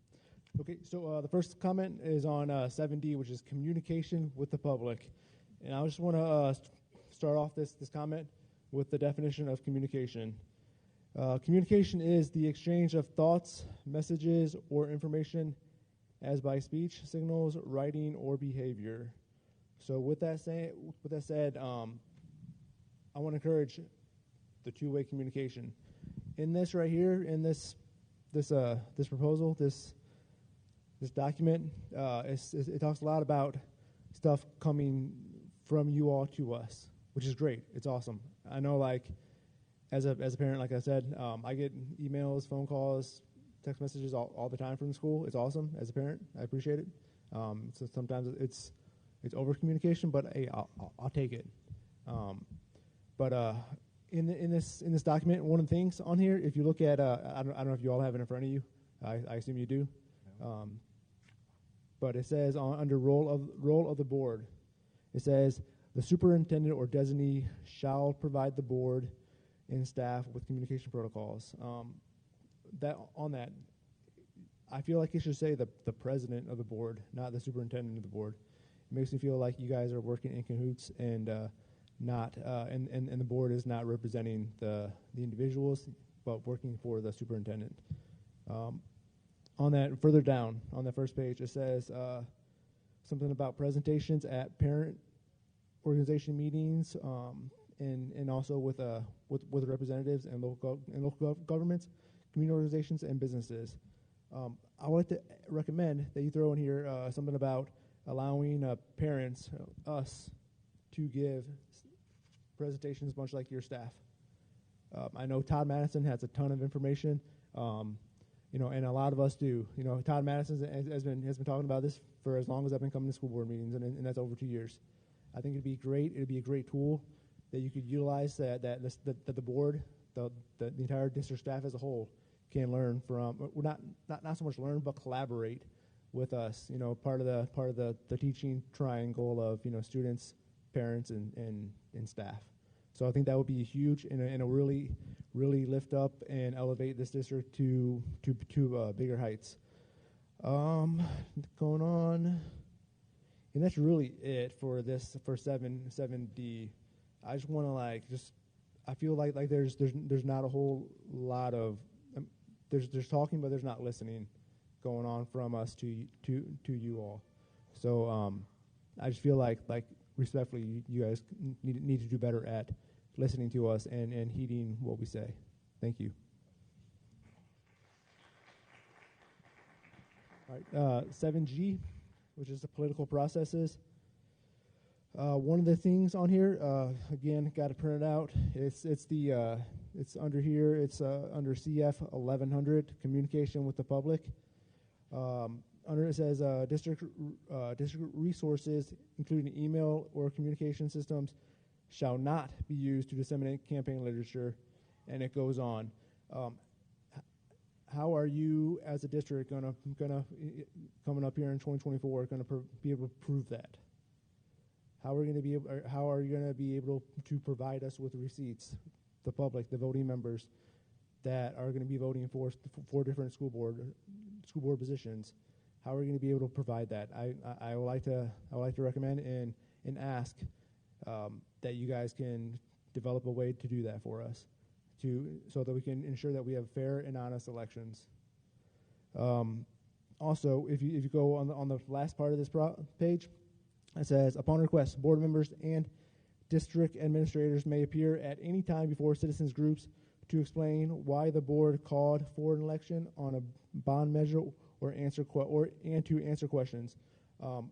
Okay, so the first comment is on 7D, which is communication with the public. And I just want to start off this comment with the definition of communication. Communication is the exchange of thoughts, messages, or information as by speech, signals, writing, or behavior. So with that said, I want to encourage the two-way communication. In this right here, in this proposal, this document, it talks a lot about stuff coming from you all to us, which is great. It's awesome. I know, like, as a parent, like I said, I get emails, phone calls, text messages all the time from the school. It's awesome. As a parent, I appreciate it. So sometimes it's over communication, but hey, I'll take it. In this document, one of the things on here, if you look at, I don't know if you all have it in front of you. I assume you do. But it says under role of the board, it says the superintendent or designee shall provide the board and staff with communication protocols. I feel like it should say the president of the board, not the superintendent of the board. It makes me feel like you guys are working in cahoots and and the board is not representing the individuals, but working for the superintendent. On that, further down on the first page, it says something about presentations at parent organization meetings, and also with representatives and local governments, community organizations, and businesses. I would like to recommend that you throw in here something about allowing parents, us, to give presentations much like your staff. I know Todd Madison has a ton of information, and a lot of us do. Todd Madison has been talking about this for as long as I've been coming to school board meetings, and that's over 2 years. I think it'd be great. It'd be a great tool that you could utilize that the board, the entire district staff as a whole, can learn from. Not so much learn, but collaborate with us. Part of the teaching triangle of students, parents and staff. So I think that would be huge and a really lift up and elevate this district to bigger heights. Going on, and that's really it for 7D. I just want to I feel like there's not a whole lot of there's talking, but there's not listening going on from us to you all. So I just feel like respectfully, you guys need to do better at listening to us and heeding what we say. Thank you. All right, 7G, which is the political processes. One of the things on here, again, got to print it out. It's under here. It's under CF 1100, communication with the public. Under it says district resources, including email or communication systems, shall not be used to disseminate campaign literature, and it goes on. How are you, as a district, gonna coming up here in 2024, gonna be able to prove that? How are you going to be able to provide us with receipts, the public, the voting members that are going to be voting for 4 different school board positions? How are you going to be able to provide that? I would like to recommend and ask that you guys can develop a way to do that for us, so that we can ensure that we have fair and honest elections. Also, if you go on the last part of this page, it says, upon request, board members and district administrators may appear at any time before citizens groups to explain why the board called for an election on a bond measure or to answer questions. I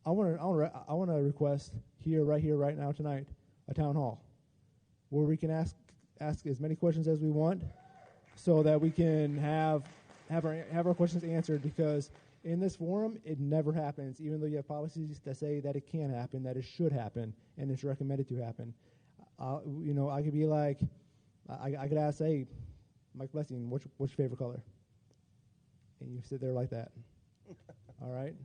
want to request right now tonight a town hall where we can ask as many questions as we want, so that we can have our questions answered, because in this forum, it never happens, even though you have policies that say that it can happen, that it should happen, and it's recommended to happen. I could be like, I could ask, hey, Mike Blessing, what's your favorite color? And you sit there like that. All right?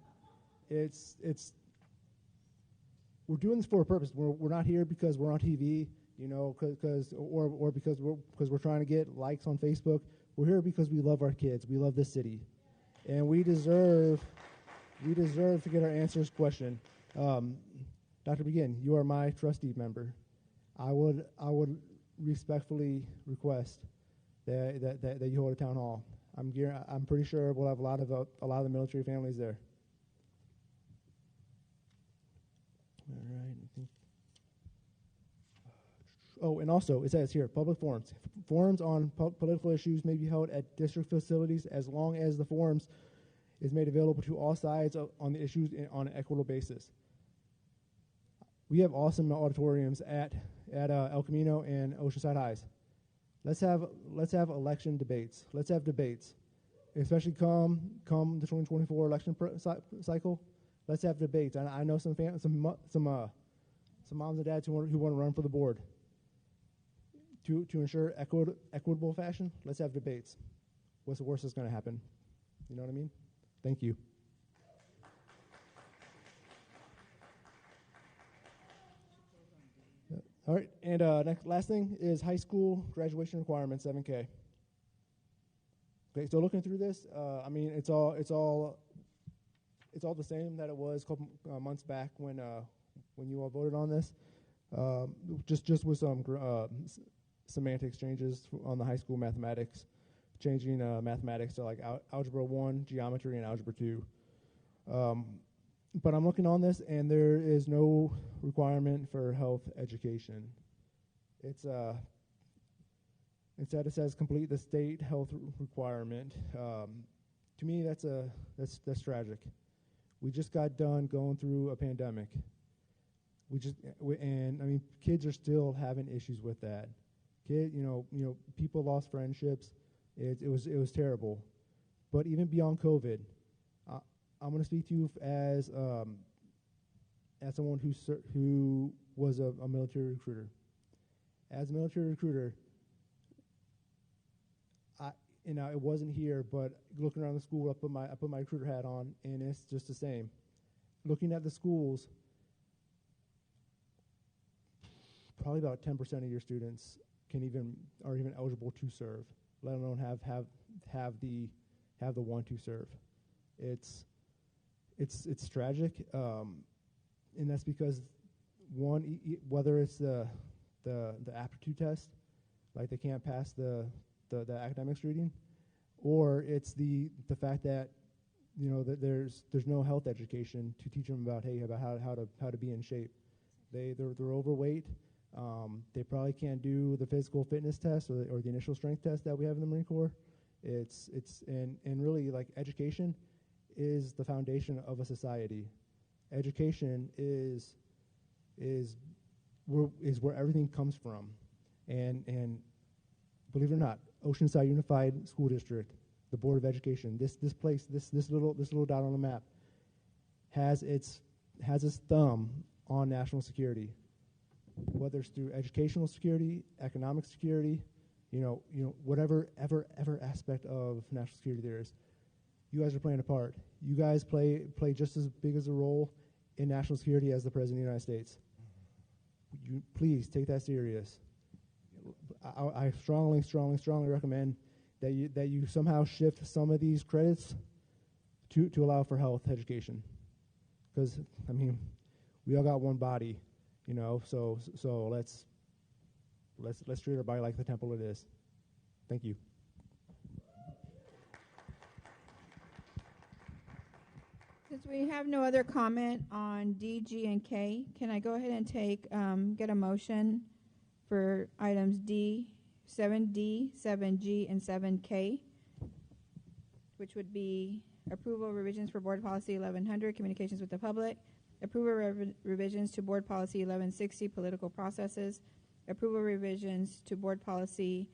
We're doing this for a purpose. We're not here because we're on TV, or because we're trying to get likes on Facebook. We're here because we love our kids. We love this city. And we deserve to get our answers questioned. Dr. Begin, you are my trustee member. I would respectfully request that you hold a town hall. I'm pretty sure we'll have a lot of the military families there. All right. Oh, and also it says here, public forums. Forums on political issues may be held at district facilities as long as the forums is made available to all sides on the issues on an equitable basis. We have awesome auditoriums at El Camino and Oceanside Highs. Let's have election debates. Let's have debates, especially come the 2024 election cycle. Let's have debates. I know some moms and dads who want to run for the board. To ensure equitable fashion, let's have debates. What's the worst that's going to happen? You know what I mean? Thank you. All right, and last thing is high school graduation requirements, 7K. Okay, so looking through this, it's all the same that it was a couple months back when you all voted on this. Just with some semantic changes on the high school mathematics, changing mathematics to like Algebra 1, Geometry, and Algebra 2. But I'm looking on this, and there is no requirement for health education. Instead, it says complete the state health requirement. To me, that's tragic. We just got done going through a pandemic. Kids are still having issues with that. People lost friendships. It was terrible. But even beyond COVID, I'm going to speak to you as someone who was a military recruiter. As a military recruiter, it wasn't here, but looking around the school, I put my recruiter hat on, and it's just the same. Looking at the schools, probably about 10% of your students are even eligible to serve, let alone have the want to serve. It's tragic, and that's because one, whether it's the aptitude test, like they can't pass the academics reading, or it's the fact that that there's no health education to teach them about how to be in shape. They're overweight. They probably can't do the physical fitness test or the initial strength test that we have in the Marine Corps. And really, like, education is the foundation of a society. Education is where everything comes from. And believe it or not, Oceanside Unified School District, the Board of Education, this little dot on the map has its thumb on national security, whether it's through educational security, economic security, whatever ever aspect of national security there is. You guys are playing a part. You guys play just as big as a role in national security as the President of the United States. You please take that serious. I strongly recommend that you somehow shift some of these credits to allow for health education, because we all got one body, So let's treat our body like the temple it is. Thank you. Since we have no other comment on D, G, and K, can I go ahead and get a motion for items D, 7D, 7G, and 7K, which would be approval of revisions for Board Policy 1100, communications with the public, approval revisions to Board Policy 1160, political processes, approval revisions to Board Policy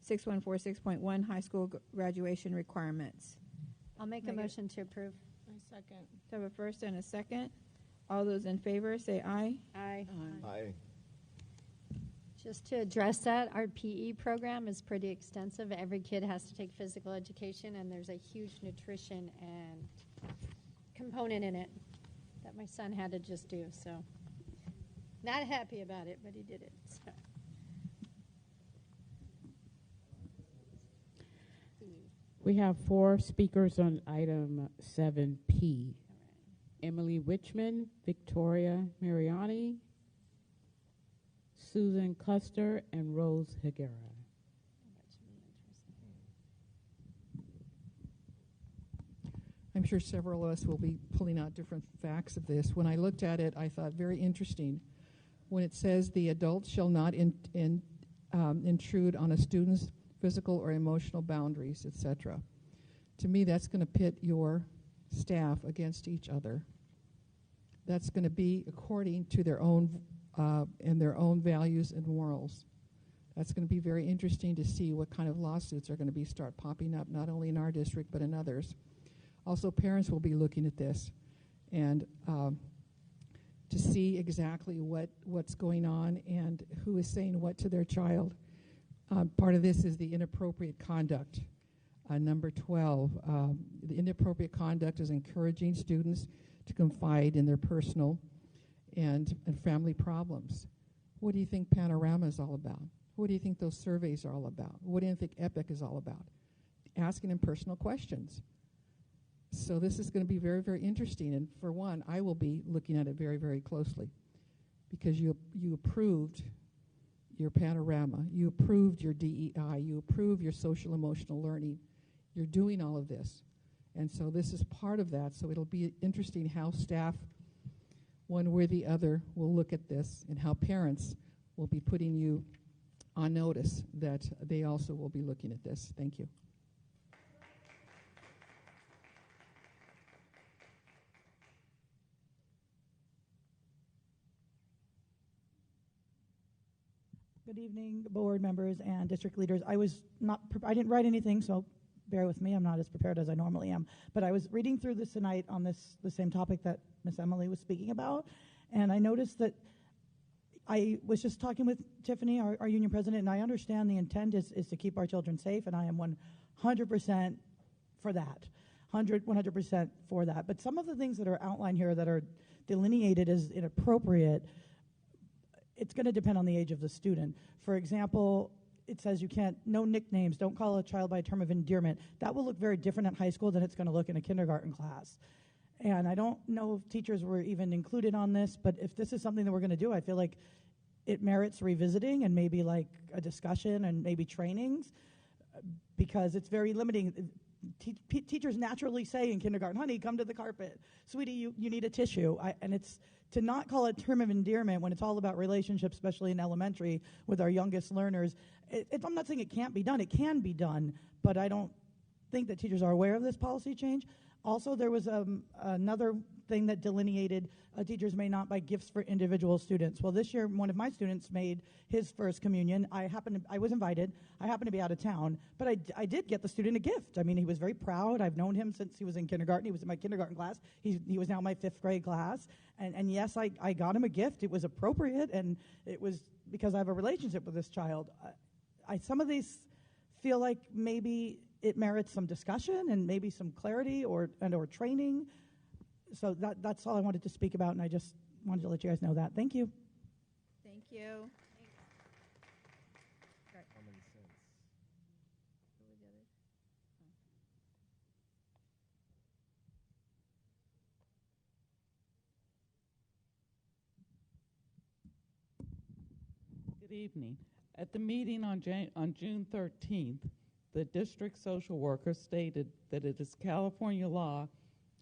6146.1, high school graduation requirements. I'll make a motion to approve. I second. So I have a first and a second. All those in favor say aye. Aye. Aye. Just to address that, our PE program is pretty extensive. Every kid has to take physical education, and there's a huge nutrition and component in it that my son had to just do. So, not happy about it, but he did it. So. We have 4 speakers on item 7P. Emily Wichman, Victoria Mariani, Susan Custer, and Rose Higuera. I'm sure several of us will be pulling out different facts of this. When I looked at it, I thought very interesting. When it says the adult shall not intrude on a student's physical or emotional boundaries, etc. To me, that's going to pit your staff against each other. That's going to be according to their own and their own values and morals. That's going to be very interesting to see what kind of lawsuits are going to start popping up, not only in our district but in others. Also, parents will be looking at this and to see exactly what's going on and who is saying what to their child. Part of this is the inappropriate conduct. Number 12, the inappropriate conduct is encouraging students to confide in their personal and family problems. What do you think Panorama is all about? What do you think those surveys are all about? What do you think EPIC is all about? Asking them personal questions. So this is going to be very, very interesting. And for one, I will be looking at it very, very closely because you approved your Panorama, you approved your DEI, you approved your social emotional learning. You're doing all of this. And so this is part of that. So it'll be interesting how staff, one way or the other, will look at this and how parents will be putting you on notice that they also will be looking at this. Thank you. Good evening, board members and district leaders. I didn't write anything, so bear with me. I'm not as prepared as I normally am. But I was reading through this tonight on the same topic that Miss Emily was speaking about, and I noticed that I was just talking with Tiffany, our union president, and I understand the intent is to keep our children safe, and I am 100% for that. 100% for that. But some of the things that are outlined here that are delineated as inappropriate, it's going to depend on the age of the student. For example, it says you can't, no nicknames, don't call a child by a term of endearment. That will look very different at high school than it's going to look in a kindergarten class. And I don't know if teachers were even included on this, but if this is something that we're going to do, I feel like it merits revisiting and maybe like a discussion and maybe trainings, because it's very limiting. Teachers naturally say in kindergarten, honey, come to the carpet. Sweetie, you need a tissue. And it's to not call it term of endearment when it's all about relationships, especially in elementary with our youngest learners. I'm not saying it can't be done. It can be done, but I don't think that teachers are aware of this policy change. Also, there was another thing that delineated teachers may not buy gifts for individual students. Well, this year, one of my students made his first communion. I was invited. I happened to be out of town, but I did get the student a gift. I mean, he was very proud. I've known him since he was in kindergarten. He was in my kindergarten class. He was now in my 5th grade class. And yes, I got him a gift. It was appropriate, and it was because I have a relationship with this child. Some of these feel like maybe it merits some discussion and maybe some clarity or training. So that's all I wanted to speak about, and I just wanted to let you guys know that. Thank you. Thank you. Good evening. At the meeting on June 13th, the district social worker stated that it is California law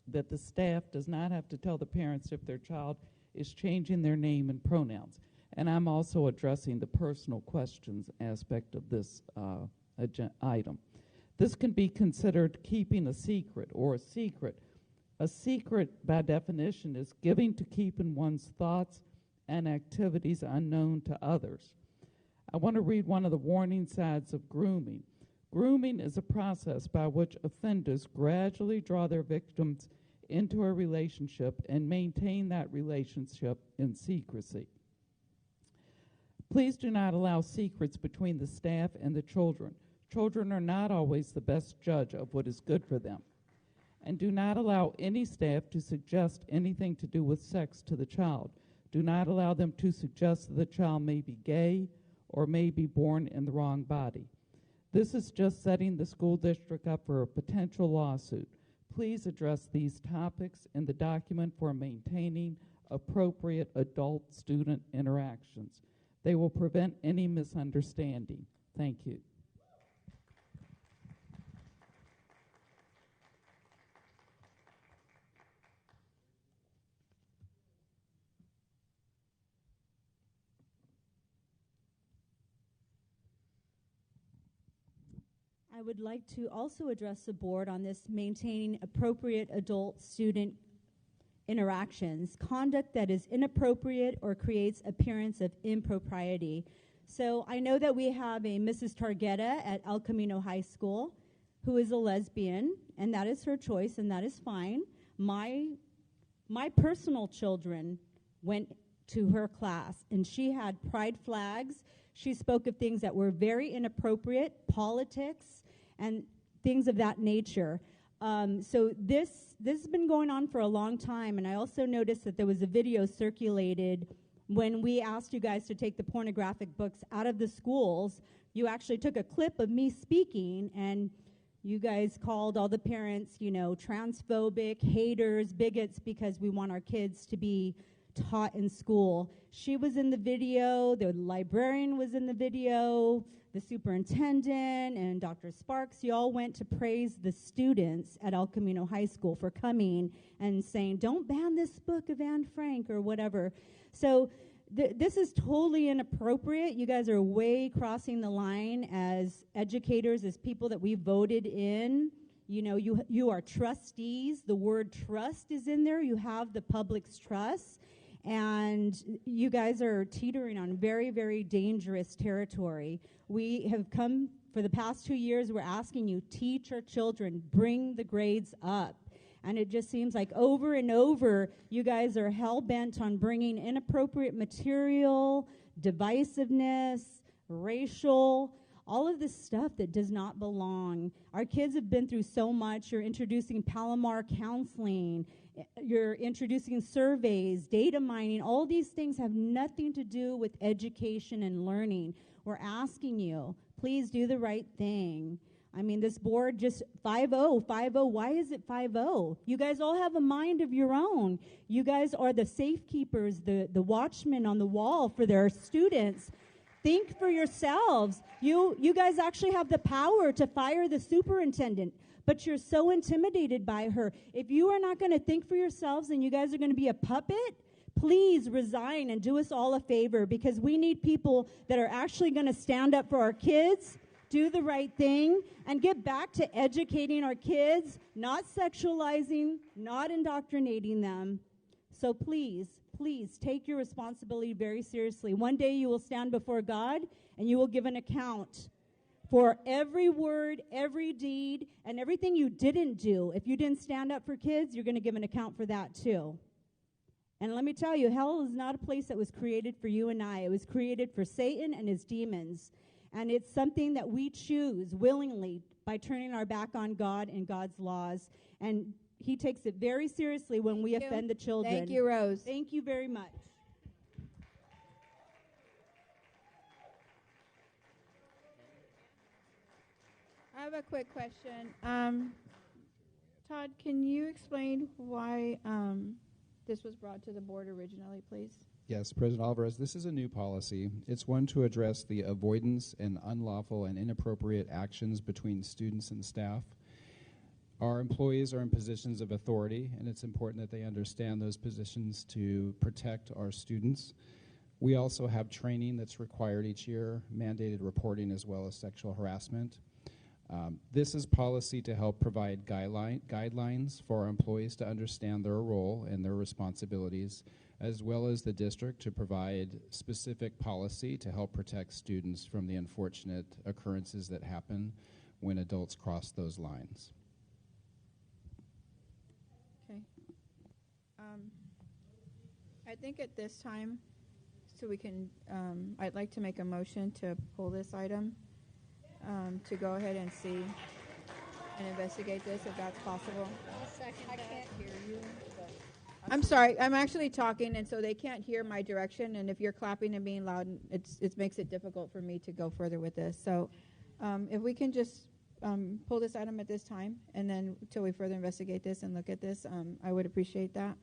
that the staff does not have to tell the parents if their child is changing their name and pronouns. And I'm also addressing the personal questions aspect of this item. This can be considered keeping a secret or a secret. A secret, by definition, is giving to keeping one's thoughts and activities unknown to others. I want to read one of the warning signs of grooming. Grooming is a process by which offenders gradually draw their victims into a relationship and maintain that relationship in secrecy. Please do not allow secrets between the staff and the children. Children are not always the best judge of what is good for them. And do not allow any staff to suggest anything to do with sex to the child. Do not allow them to suggest that the child may be gay or may be born in the wrong body. This is just setting the school district up for a potential lawsuit. Please address these topics in the document for maintaining appropriate adult-student interactions. They will prevent any misunderstanding. Thank you. I would like to also address the board on this maintaining appropriate adult-student interactions, conduct that is inappropriate or creates appearance of impropriety. So I know that we have a Mrs. Targetta at El Camino High School who is a lesbian, and that is her choice, and that is fine. My personal children went to her class, and she had pride flags. She spoke of things that were very inappropriate, politics, and things of that nature. So this has been going on for a long time, and I also noticed that there was a video circulated when we asked you guys to take the pornographic books out of the schools. You actually took a clip of me speaking, and you guys called all the parents, transphobic, haters, bigots, because we want our kids to be taught in school. She was in the video, the librarian was in the video, the superintendent and Dr. Sparks, you all went to praise the students at El Camino High School for coming and saying, don't ban this book of Anne Frank or whatever. So this is totally inappropriate. You guys are way crossing the line as educators, as people that we voted in. You are trustees. The word trust is in there. You have the public's trust. And you guys are teetering on very, very dangerous territory. We have come, for the past 2 years, we're asking you, teach our children, bring the grades up. And it just seems like over and over, you guys are hell-bent on bringing inappropriate material, divisiveness, racial, all of this stuff that does not belong. Our kids have been through so much. You're introducing Palomar counseling. You're introducing surveys, data mining. All these things have nothing to do with education and learning. We're asking you, please do the right thing. I mean, this board just 5-0, 5-0. Why is it 5-0? You guys all have a mind of your own. You guys are the safekeepers, the watchmen on the wall for their students. Think for yourselves. You guys actually have the power to fire the superintendent, but you're so intimidated by her. If you are not going to think for yourselves and you guys are going to be a puppet, please resign and do us all a favor, because we need people that are actually going to stand up for our kids, do the right thing, and get back to educating our kids, not sexualizing, not indoctrinating them. So please, please take your responsibility very seriously. One day you will stand before God and you will give an account for every word, every deed, and everything you didn't do. If you didn't stand up for kids, you're going to give an account for that too. And let me tell you, hell is not a place that was created for you and I. It was created for Satan and his demons. And it's something that we choose willingly by turning our back on God and God's laws. And he takes it very seriously when we offend the children. Thank you, Rose. Thank you very much. I have a quick question. Todd, can you explain why this was brought to the board originally, please? Yes, President Alvarez, this is a new policy. It's one to address the avoidance and unlawful and inappropriate actions between students and staff. Our employees are in positions of authority, and it's important that they understand those positions to protect our students. We also have training that's required each year, mandated reporting as well as sexual harassment. This is policy to help provide guidelines for our employees to understand their role and their responsibilities, as well as the district to provide specific policy to help protect students from the unfortunate occurrences that happen when adults cross those lines. Okay. I think at this time, so we can, I'd like to make a motion to pull this item, to go ahead and see and investigate this, if that's possible. I can't hear you. I'm sorry, I'm actually talking, and so they can't hear my direction, and if you're clapping and being loud, it makes it difficult for me to go further with this. So if we can just pull this item at this time, and then until we further investigate this and look at this, I would appreciate that.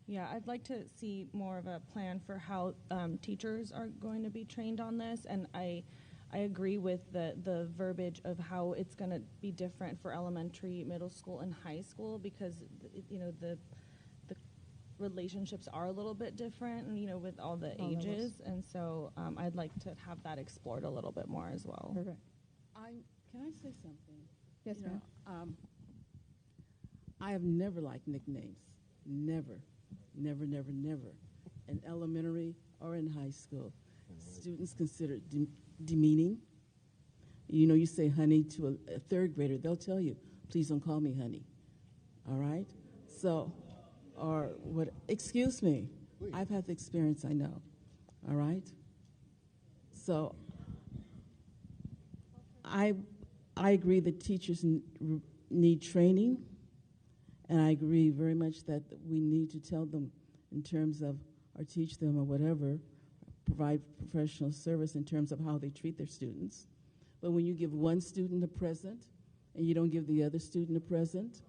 Yeah, I'd like to see more of a plan for how teachers are going to be trained on this, and I agree with the verbiage of how it's going to be different for elementary, middle school, and high school, because the relationships are a little bit different, and, with all the ages, and so I'd like to have that explored a little bit more as well. Perfect. Can I say something? Yes, ma'am. I have never liked nicknames. Never, never, never, never. In elementary or in high school, students consider it demeaning. You say honey to a third grader, they'll tell you, please don't call me honey. All right? So, or what, excuse me, please. I've had the experience, I know. All right? So, I agree that teachers need training, and I agree very much that we need to tell them in terms of, or teach them or whatever, provide professional service in terms of how they treat their students. But when you give one student a present and you don't give the other student a present,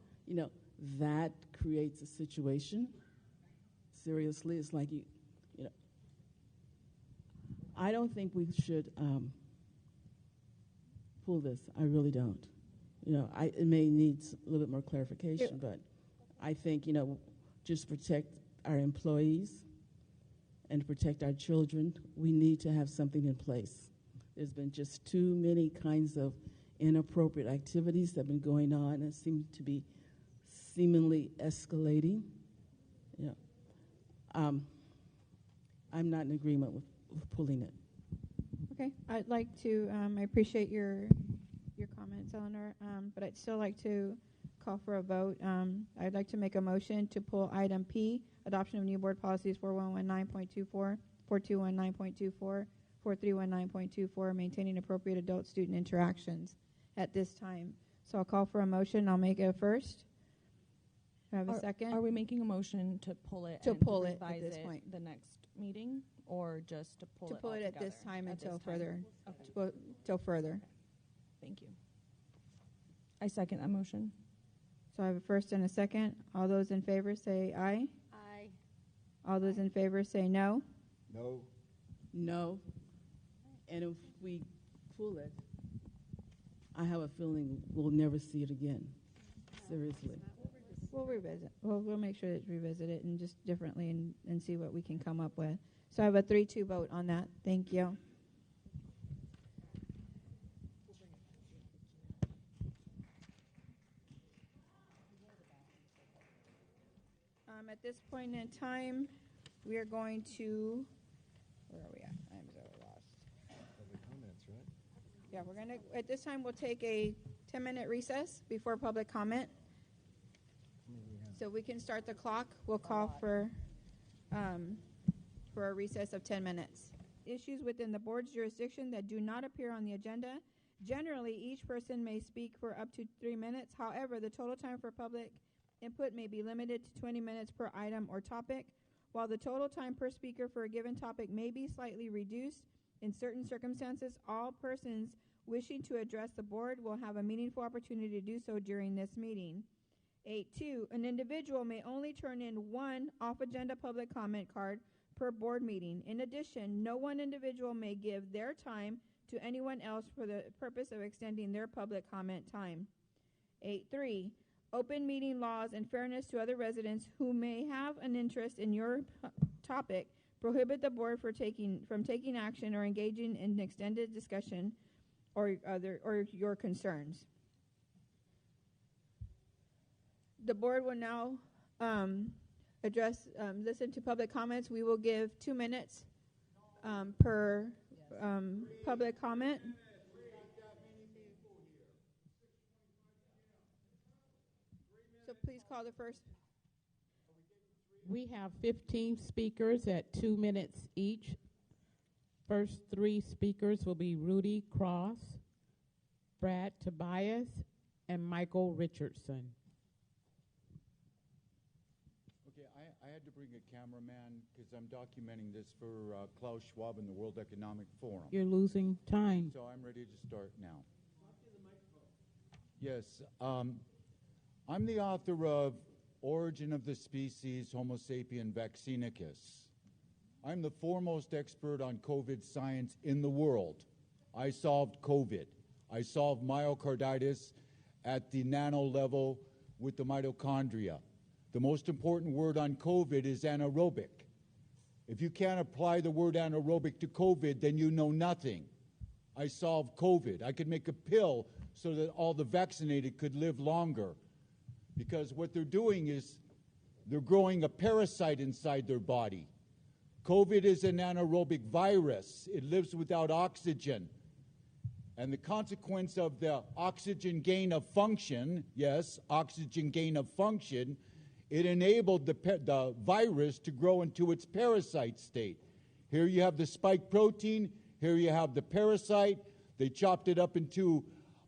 that creates a situation. Seriously, it's like I don't think we should pull this. I really don't. It may need a little bit more clarification, but I think, just protect our employees and protect our children, we need to have something in place. There's been just too many kinds of inappropriate activities that have been going on and seem to be seemingly escalating. I'm not in agreement with pulling it. Okay, I'd like to, I appreciate your comments, Eleanor, but I'd still like to call for a vote. I'd like to make a motion to pull item P, adoption of new board policies 4119.24, 4219.24, 4319.24, maintaining appropriate adult-student interactions at this time. So I'll call for a motion. I'll make it first. Do I have a second? Are we making a motion to pull it To and pull it at revise this it point. the next meeting, or just to pull To it pull it at this altogether time at until this time? further. Okay. Till further. Thank you. I second that motion. So I have a first and a second. All those in favor say aye. Aye. All those in favor say no. No. No. And if we pull it, I have a feeling we'll never see it again. Seriously. We'll revisit. We'll make sure to revisit it and just differently and see what we can come up with. So I have a 3-2 vote on that. Thank you. At this point in time, we are going to, where are we at? I'm so lost. Public comments, right? Yeah, we're going to, at this time, we'll take a 10-minute recess before public comment. So we can start the clock. We'll call for a recess of 10 minutes. Issues within the board's jurisdiction that do not appear on the agenda. Generally, each person may speak for up to 3 minutes. However, the total time for public input may be limited to 20 minutes per item or topic. While the total time per speaker for a given topic may be slightly reduced, in certain circumstances, all persons wishing to address the board will have a meaningful opportunity to do so during this meeting. 8.2, an individual may only turn in one off-agenda public comment card per board meeting. In addition, no one individual may give their time to anyone else for the purpose of extending their public comment time. 8.3, open meeting laws and fairness to other residents who may have an interest in your topic prohibit the board from taking action or engaging in extended discussion or your concerns. The board will now listen to public comments. We will give 2 minutes per public comment. So please call the first. We have 15 speakers at 2 minutes each. First 3 speakers will be Rudy Cross, Brad Tobias, and Michael Richardson. Okay, I had to bring a cameraman because I'm documenting this for Klaus Schwab and the World Economic Forum. You're losing time. So I'm ready to start now. Yes, I'm the author of Origin of the Species, Homo sapien vaccinicus. I'm the foremost expert on COVID science in the world. I solved COVID. I solved myocarditis at the nano level with the mitochondria. The most important word on COVID is anaerobic. If you can't apply the word anaerobic to COVID, then you know nothing. I solved COVID. I could make a pill so that all the vaccinated could live longer. Because what they're doing is they're growing a parasite inside their body. COVID is an anaerobic virus. It lives without oxygen. And the consequence of the oxygen gain of function, yes, oxygen gain of function, it enabled the virus to grow into its parasite state. Here you have the spike protein. Here you have the parasite. They chopped it up into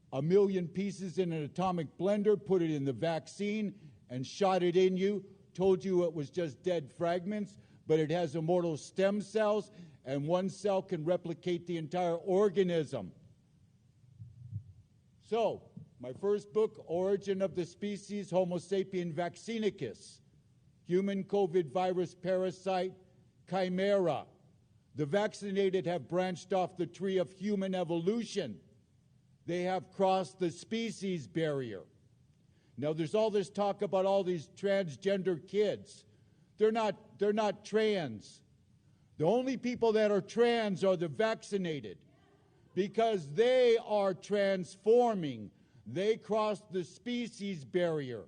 1 million pieces in an atomic blender, put it in the vaccine, and shot it in you, told you it was just dead fragments, but it has immortal stem cells, and one cell can replicate the entire organism. So, my first book, Origin of the Species, Homo sapien vaccinicus, human COVID virus parasite, chimera. The vaccinated have branched off the tree of human evolution. They have crossed the species barrier. Now, there's all this talk about all these transgender kids. They're not trans. The only people that are trans are the vaccinated because they are transforming. They crossed the species barrier.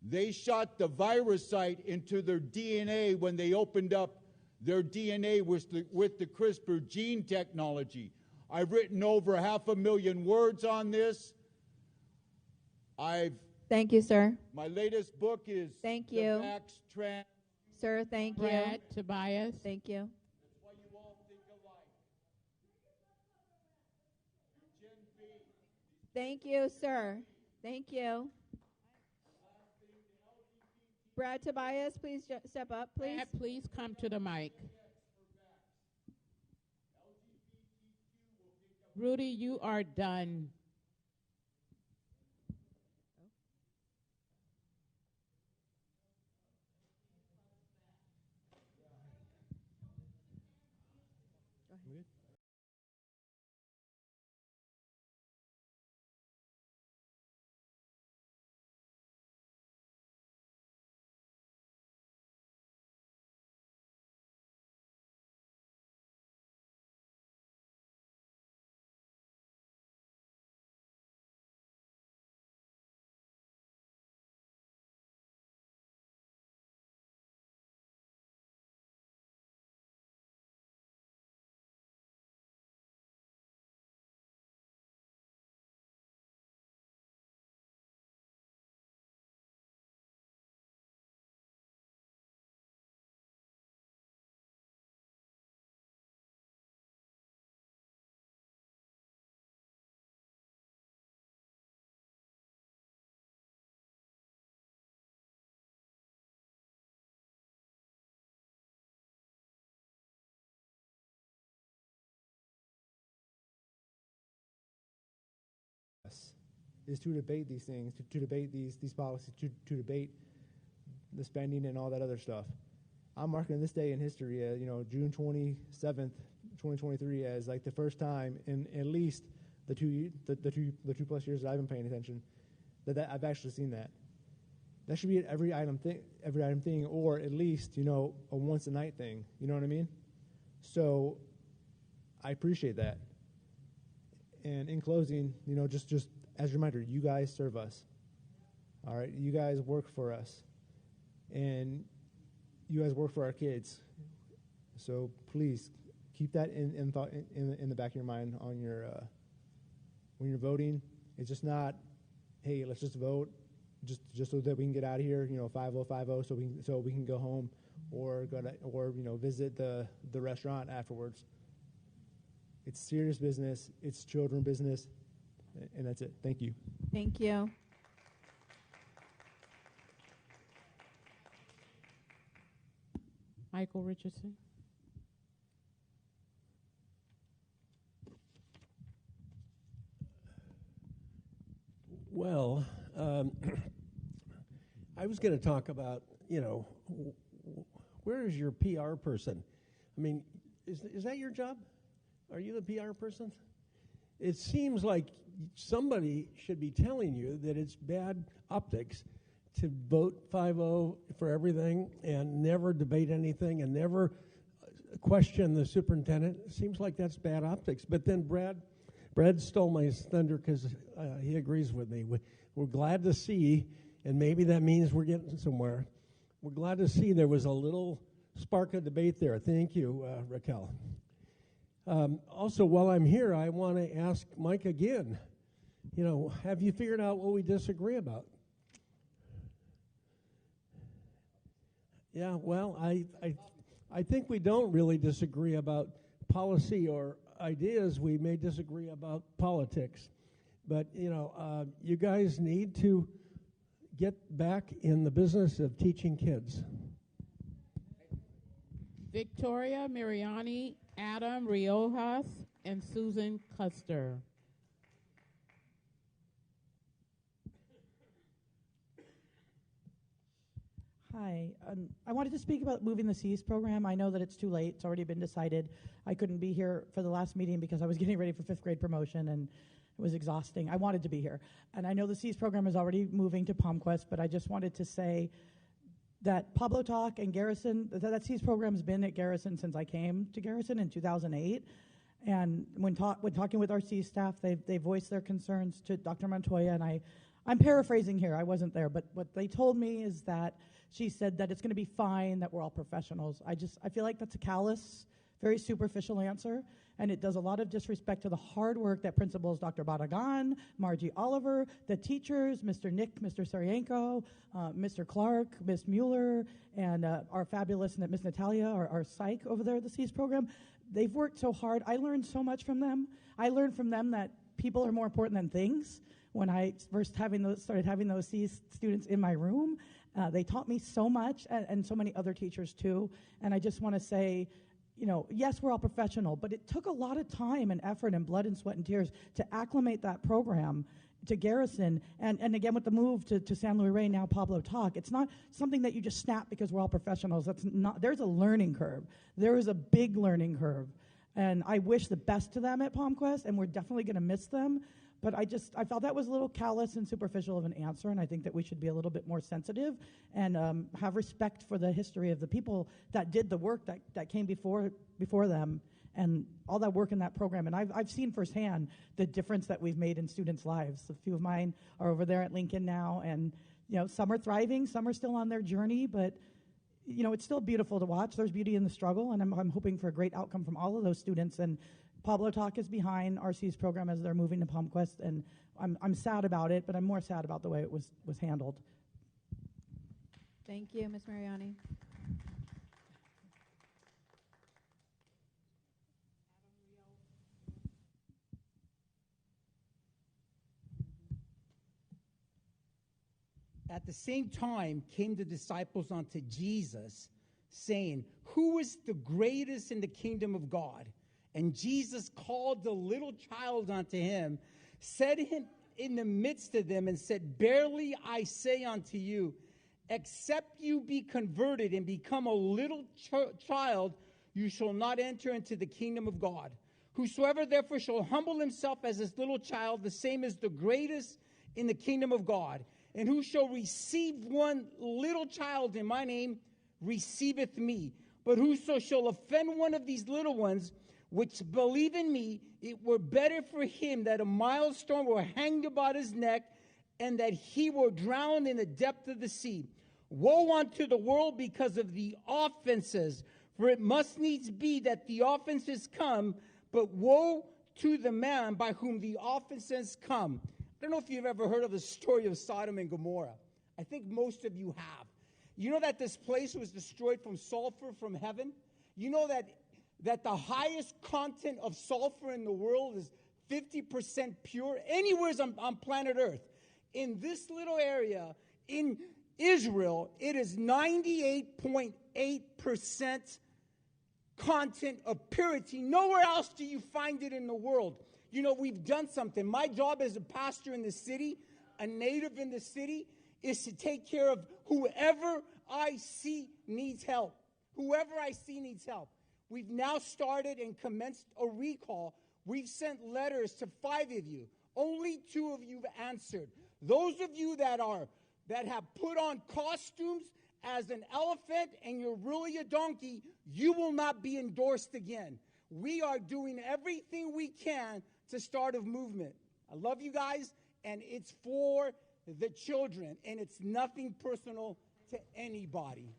They shot the virusite into their DNA when they opened up their DNA with the CRISPR gene technology. I've written over 500,000 words on this. Thank you, sir. My latest book is Thank you. The Vax Trans. Sir, thank you. Brad Tobias. Thank you. That's why you all think alike. Thank you, sir. Thank you. Brad Tobias, please step up, please. Brad, please come to the mic. Rudy, you are done. Is to debate these things, to debate these policies, to debate the spending and all that other stuff. I'm marking this day in history, June 27th, 2023, as like the first time in at least the two plus years that I've been paying attention that I've actually seen that. That should be an every item thing, or at least a once a night thing. You know what I mean? So I appreciate that. And in closing, just as a reminder, you guys serve us. All right, you guys work for us, and you guys work for our kids. So please keep that in thought in the back of your mind on your when you're voting. It's just not, hey, let's just vote just so that we can get out of here. 5050, so we can go home or visit the restaurant afterwards. It's serious business. It's children business. And that's it. Thank you. Thank you. Michael Richardson. Well, I was going to talk about, where is your PR person? I mean, is that your job? Are you the PR person? It seems like somebody should be telling you that it's bad optics to vote 5-0 for everything and never debate anything and never question the superintendent. It seems like that's bad optics. But then Brad stole my thunder because he agrees with me. We're glad to see, and maybe that means we're getting somewhere. We're glad to see there was a little spark of debate there. Thank you, Raquel. Also, while I'm here, I want to ask Mike again, have you figured out what we disagree about? Yeah, well, I think we don't really disagree about policy or ideas. We may disagree about politics. But, you guys need to get back in the business of teaching kids. Victoria Miriani, Adam Riojas, and Susan Custer. Hi. I wanted to speak about moving the C's program. I know that it's too late. It's already been decided. I couldn't be here for the last meeting because I was getting ready for fifth grade promotion, and it was exhausting. I wanted to be here. And I know the C's program is already moving to PalmQuest, but I just wanted to say that Pablo Talk and Garrison, that C's program's been at Garrison since I came to Garrison in 2008. And when talking with our C's staff, they voiced their concerns to Dr. Montoya, and I'm paraphrasing here. I wasn't there, but what they told me is that she said that it's going to be fine, that we're all professionals. I feel like that's a callous, very superficial answer, and it does a lot of disrespect to the hard work that principals Dr. Badagan, Margie Oliver, the teachers, Mr. Nick, Mr. Sarienko, Mr. Clark, Ms. Mueller, and our fabulous Miss Natalia, our psych over there at the C's program. They've worked so hard. I learned so much from them. I learned from them that people are more important than things. When I first started having those students in my room, they taught me so much, and so many other teachers too. And I just want to say, yes, we're all professional, but it took a lot of time and effort and blood and sweat and tears to acclimate that program to Garrison. And again, with the move to San Luis Rey, now Pablo Talk, it's not something that you just snap because we're all professionals. There's a learning curve. There is a big learning curve. And I wish the best to them at PalmQuest, and we're definitely going to miss them. But I felt that was a little callous and superficial of an answer, and I think that we should be a little bit more sensitive and have respect for the history of the people that did the work that came before them and all that work in that program. And I've seen firsthand the difference that we've made in students' lives. A few of mine are over there at Lincoln now, and some are thriving, some are still on their journey, but it's still beautiful to watch. There's beauty in the struggle, and I'm hoping for a great outcome from all of those students. And Pablo Talk is behind RC's program as they're moving to PalmQuest, and I'm sad about it, but I'm more sad about the way it was handled. Thank you, Ms. Mariani. At the same time came the disciples unto Jesus, saying, "Who is the greatest in the kingdom of God?" And Jesus called the little child unto him, set him in the midst of them, and said, "Verily I say unto you, except you be converted and become a little child, you shall not enter into the kingdom of God. Whosoever therefore shall humble himself as this little child, the same is the greatest in the kingdom of God. And who shall receive one little child in my name, receiveth me. But whoso shall offend one of these little ones, which believe in me, it were better for him that a millstone were hanged about his neck, and that he were drowned in the depth of the sea. Woe unto the world because of the offenses, for it must needs be that the offenses come, but woe to the man by whom the offenses come." I don't know if you've ever heard of the story of Sodom and Gomorrah. I think most of you have. You know that this place was destroyed from sulfur from heaven? You know that the highest content of sulfur in the world is 50% pure anywhere on planet Earth. In this little area, in Israel, it is 98.8% content of purity. Nowhere else do you find it in the world. We've done something. My job as a pastor in the city, a native in the city, is to take care of whoever I see needs help. Whoever I see needs help. We've now started and commenced a recall. We've sent letters to 5 of you. Only 2 of you have answered. Those of you that have put on costumes as an elephant and you're really a donkey, you will not be endorsed again. We are doing everything we can to start a movement. I love you guys, and it's for the children, and it's nothing personal to anybody.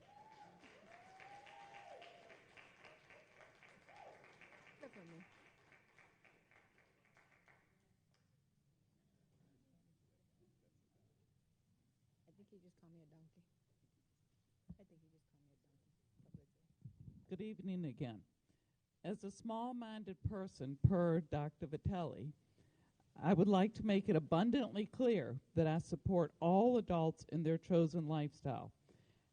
Good evening again. As a small-minded person, per Dr. Vitelli, I would like to make it abundantly clear that I support all adults in their chosen lifestyle.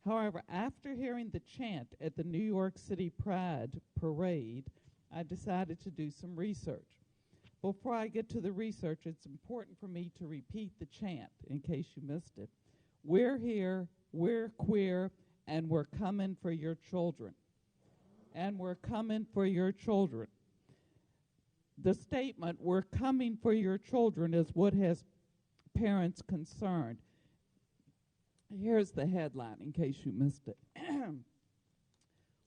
However, after hearing the chant at the New York City Pride Parade, I decided to do some research. Before I get to the research, it's important for me to repeat the chant in case you missed it. We're here, we're queer, and we're coming for your children. And we're coming for your children. The statement, "we're coming for your children," is what has parents concerned. Here's the headline in case you missed it.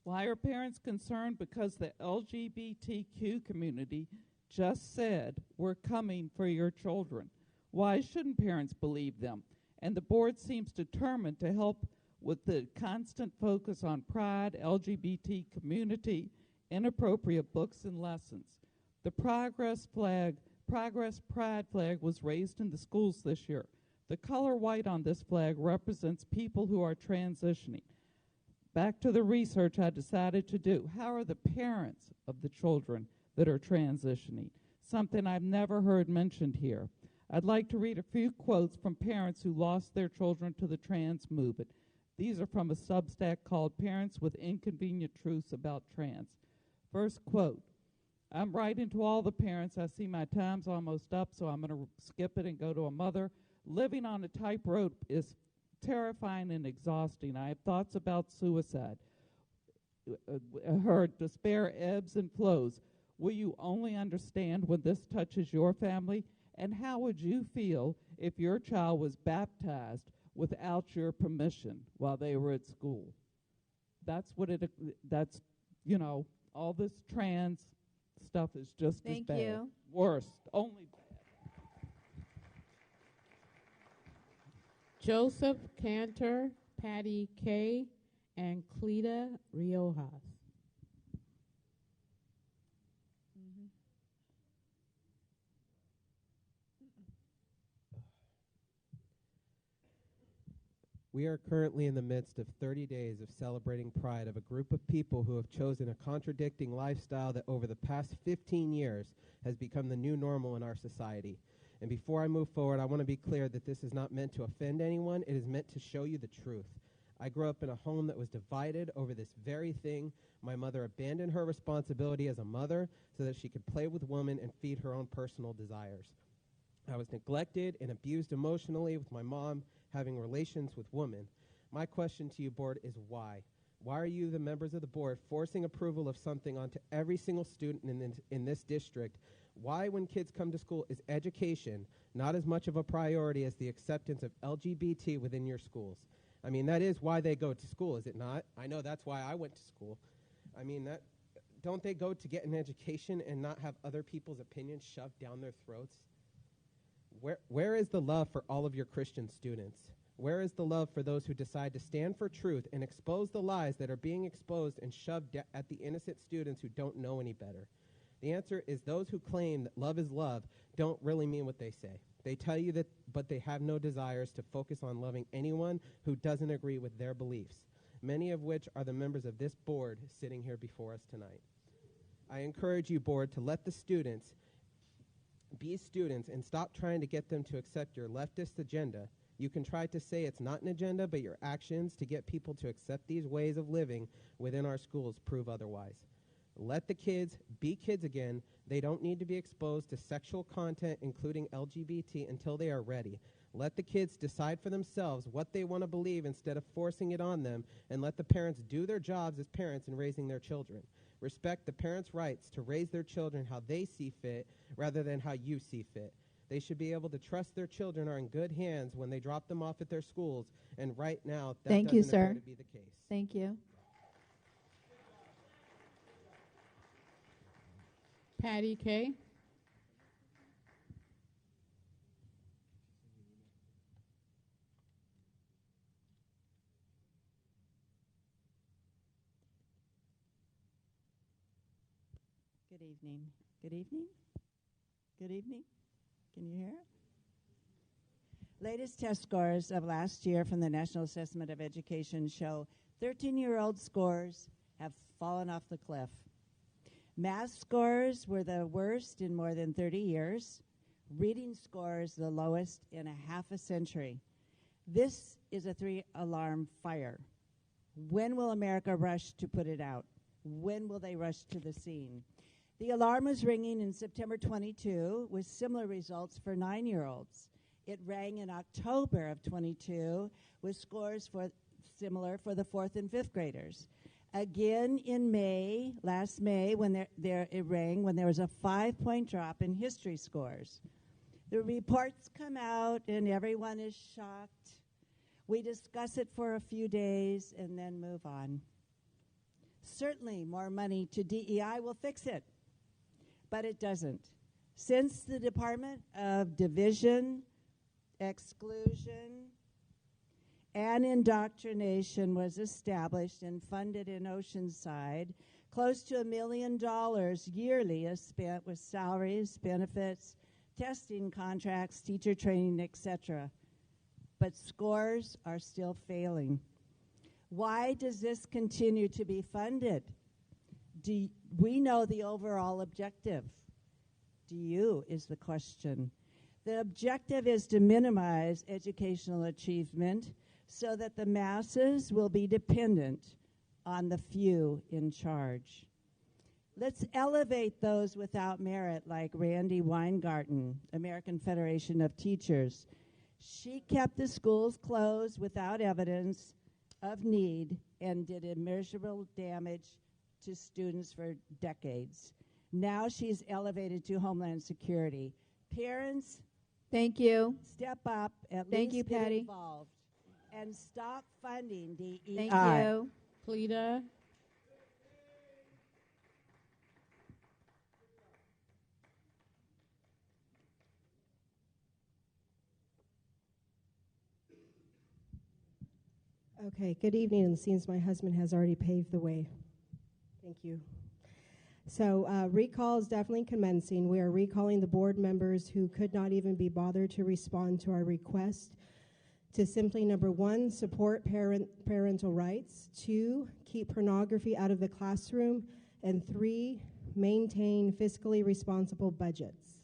Why are parents concerned? Because the LGBTQ community just said, "we're coming for your children." Why shouldn't parents believe them? And the board seems determined to help with the constant focus on pride, LGBT community, inappropriate books and lessons. The Progress Pride flag was raised in the schools this year. The color white on this flag represents people who are transitioning. Back to the research I decided to do. How are the parents of the children that are transitioning? something I've never heard mentioned here. I'd like to read a few quotes from parents who lost their children to the trans movement. These are from a Substack called Parents with Inconvenient Truths About Trans. First quote, I'm writing to all the parents. I see my time's almost up, so I'm going to skip it and go to a mother. Living on a tightrope is terrifying and exhausting. I have thoughts about suicide. Her despair ebbs and flows. Will you only understand when this touches your family? And how would you feel if your child was baptized without your permission while they were at school? That's what that's, all this trans stuff is just as bad. Thank you. Worse, only bad. Joseph Cantor, Patty Kay, and Cleta Riojas. We are currently in the midst of 30 days of celebrating pride of a group of people who have chosen a contradicting lifestyle that over the past 15 years has become the new normal in our society. And before I move forward, I want to be clear that this is not meant to offend anyone. It is meant to show you the truth. I grew up in a home that was divided over this very thing. My mother abandoned her responsibility as a mother so that she could play with women and feed her own personal desires. I was neglected and abused emotionally with my mom having relations with women. My question to you, board, is why? Why are you, the members of the board, forcing approval of something onto every single student in this district? Why, when kids come to school, is education not as much of a priority as the acceptance of LGBT within your schools? I mean, that is why they go to school, is it not? I know that's why I went to school. I mean, don't they go to get an education and not have other people's opinions shoved down their throats? Where is the love for all of your Christian students? Where is the love for those who decide to stand for truth and expose the lies that are being exposed and shoved at the innocent students who don't know any better? The answer is those who claim that love is love don't really mean what they say. They tell you that, but they have no desires to focus on loving anyone who doesn't agree with their beliefs, many of which are the members of this board sitting here before us tonight. I encourage you, board, to let the students be students and stop trying to get them to accept your leftist agenda. You can try to say it's not an agenda, but your actions to get people to accept these ways of living within our schools prove otherwise. Let the kids be kids again. They don't need to be exposed to sexual content, including LGBT, until they are ready. Let the kids decide for themselves what they want to believe instead of forcing it on them, and let the parents do their jobs as parents in raising their children. Respect the parents' rights to raise their children how they see fit rather than how you see fit. They should be able to trust their children are in good hands when they drop them off at their schools, and right now that Thank you, doesn't sir. appear to be the case. Thank you. Patty Kay. Good evening. Good evening. Good evening. Can you hear? Latest test scores of last year from the National Assessment of Education show 13-year-old scores have fallen off the cliff. Math scores were the worst in more than 30 years. Reading scores the lowest in a half a century. This is a 3-alarm fire. When will America rush to put it out? When will they rush to the scene? The alarm was ringing in September 22 with similar results for 9-year-olds. It rang in October of 22 with scores similar for the 4th and 5th graders. Again in May, last May, when it rang, when there was a 5-point drop in history scores. The reports come out and everyone is shocked. We discuss it for a few days and then move on. Certainly more money to DEI will fix it, but it doesn't. Since the Department of Division, Exclusion, and Indoctrination was established and funded in Oceanside, close to $1 million yearly is spent with salaries, benefits, testing contracts, teacher training, etc. But scores are still failing. Why does this continue to be funded? We know the overall objective. do you, is the question. The objective is to minimize educational achievement so that the masses will be dependent on the few in charge. Let's elevate those without merit, like Randy Weingarten, American Federation of Teachers. She kept the schools closed without evidence of need and did immeasurable damage to students for decades. Now she's elevated to Homeland Security. Parents, thank you. Step up, at Thank least you, get Patty. involved, and stop funding DEI. Thank you. Cleta. Okay, good evening, and it seems my husband has already paved the way. Thank you. So recall is definitely commencing. We are recalling the board members who could not even be bothered to respond to our request to simply, number one, support parental rights, 2, keep pornography out of the classroom, and 3, maintain fiscally responsible budgets.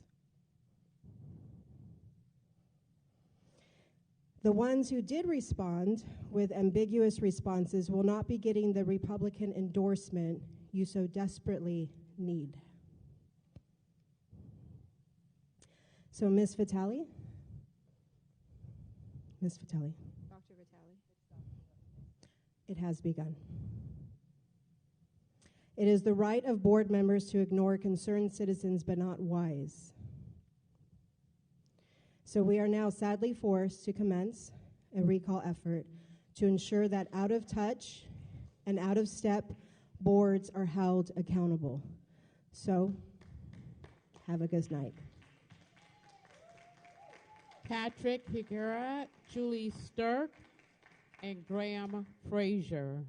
The ones who did respond with ambiguous responses will not be getting the Republican endorsement you so desperately need. So, Ms. Vitale? Ms. Vitale. Dr. Vitale. It has begun. It is the right of board members to ignore concerned citizens, but not wise. So we are now sadly forced to commence a recall effort to ensure that out of touch and out of step boards are held accountable. So, have a good night. Patrick Figueroa, Julie Stirk, and Graham Frazier.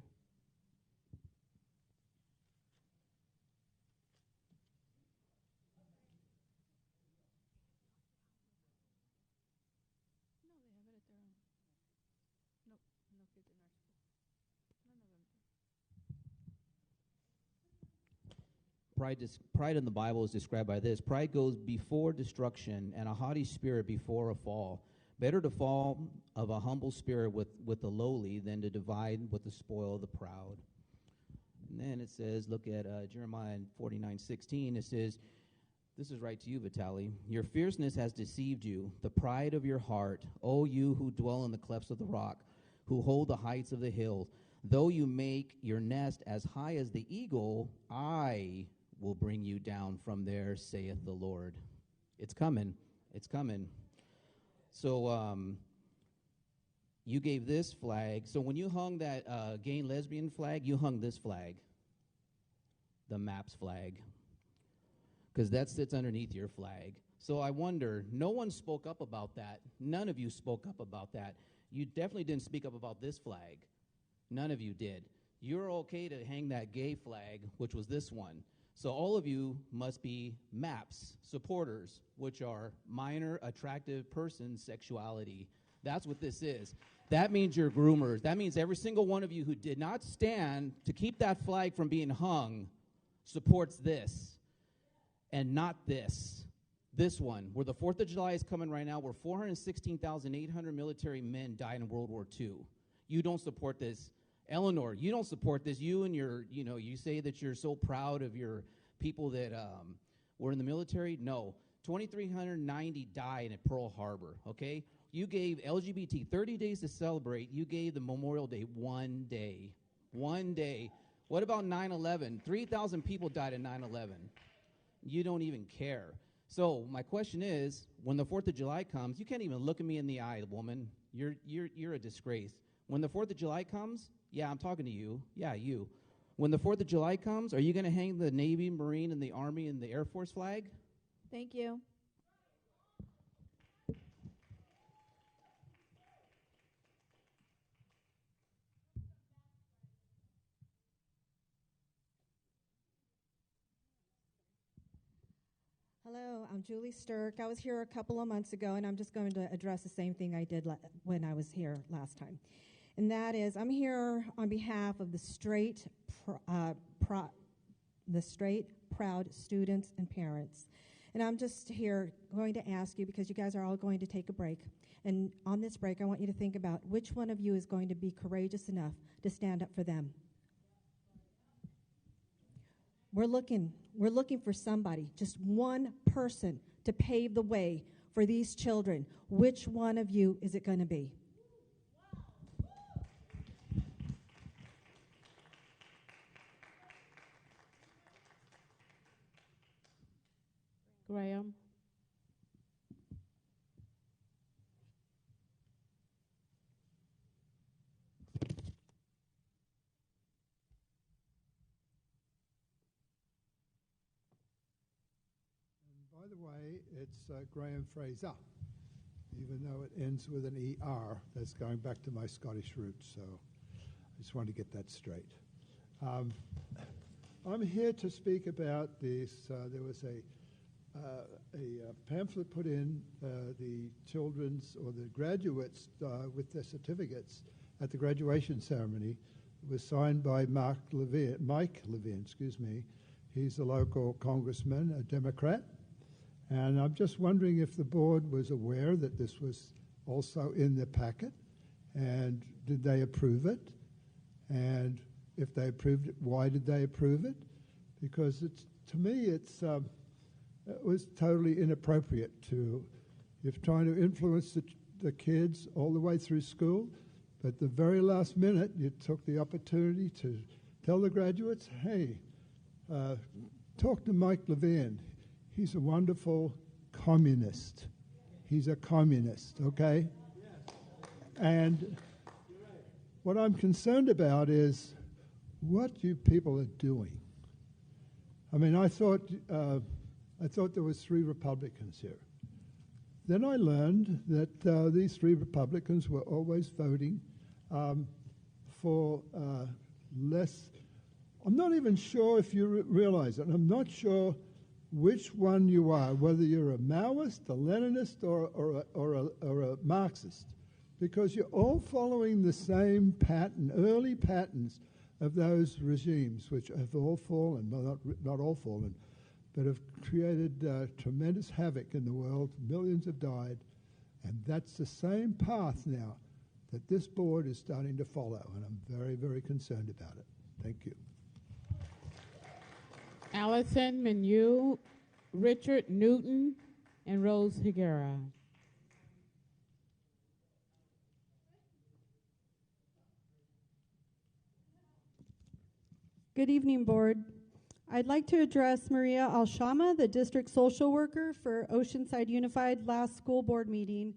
Pride in the Bible is described by this: pride goes before destruction, and a haughty spirit before a fall. Better to fall of a humble spirit with the lowly than to divide with the spoil of the proud. And then it says, look at Jeremiah 49:16. It says, this is right to you, Vitali. Your fierceness has deceived you, the pride of your heart, O you who dwell in the clefts of the rock, who hold the heights of the hills. Though you make your nest as high as the eagle, I will bring you down from there, saith the Lord. It's coming. It's coming. So you gave this flag. So when you hung that gay and lesbian flag, you hung this flag, the MAPS flag, because that sits underneath your flag. So I wonder, no one spoke up about that. None of you spoke up about that. You definitely didn't speak up about this flag. None of you did. You're okay to hang that gay flag, which was this one. So all of you must be MAPS supporters, which are minor attractive person sexuality. That's what this is. That means you're groomers. That means every single one of you who did not stand to keep that flag from being hung supports this and not this. This one, where the 4th of July is coming right now, where 416,800 military men died in World War II. You don't support this. Eleanor, you don't support this. You and your, you say that you're so proud of your people that were in the military. No, 2,390 died at Pearl Harbor, okay? You gave LGBT 30 days to celebrate. You gave the Memorial Day 1 day. 1 day. What about 9/11? 3,000 people died at 9/11. You don't even care. So my question is, when the 4th of July comes, you can't even look at me in the eye, woman. You're a disgrace. When the 4th of July comes, yeah, I'm talking to you. Yeah, you. When the 4th of July comes, are you going to hang the Navy, Marine, and the Army and the Air Force flag? Thank you. Hello, I'm Julie Stirk. I was here a couple of months ago, and I'm just going to address the same thing I did when I was here last time. And that is, I'm here on behalf of the straight, proud students and parents. And I'm just here going to ask you, because you guys are all going to take a break. And on this break, I want you to think about which one of you is going to be courageous enough to stand up for them. We're looking for somebody, just one person, to pave the way for these children. Which one of you is it going to be? Graham. By the way, it's Graham Fraser, even though it ends with an ER. That's going back to my Scottish roots, so I just want to get that straight. I'm here to speak about this. There was a pamphlet put in the children's or the graduates with their certificates at the graduation ceremony. It was signed by Mike Levin, excuse me. He's a local congressman, a Democrat. And I'm just wondering if the board was aware that this was also in the packet, and did they approve it? And if they approved it, why did they approve it? Because to me, it was totally inappropriate if trying to influence the kids all the way through school, but the very last minute, you took the opportunity to tell the graduates, hey, talk to Mike Levin. He's a wonderful communist. He's a communist, okay? And what I'm concerned about is what you people are doing. I mean, I thought there was 3 Republicans here. Then I learned that these 3 Republicans were always voting for less. I'm not even sure if you realize it. I'm not sure which one you are, whether you're a Maoist, a Leninist, or a Marxist, because you're all following the same pattern, early patterns of those regimes, which have all fallen, well, not all fallen, but have created tremendous havoc in the world. Millions have died, and that's the same path now that this board is starting to follow, and I'm very, very concerned about it. Thank you. Allison Menu, Richard Newton, and Rose Higuera. Good evening, Board. I'd like to address Maria Alshama, the District Social Worker for Oceanside Unified last school board meeting.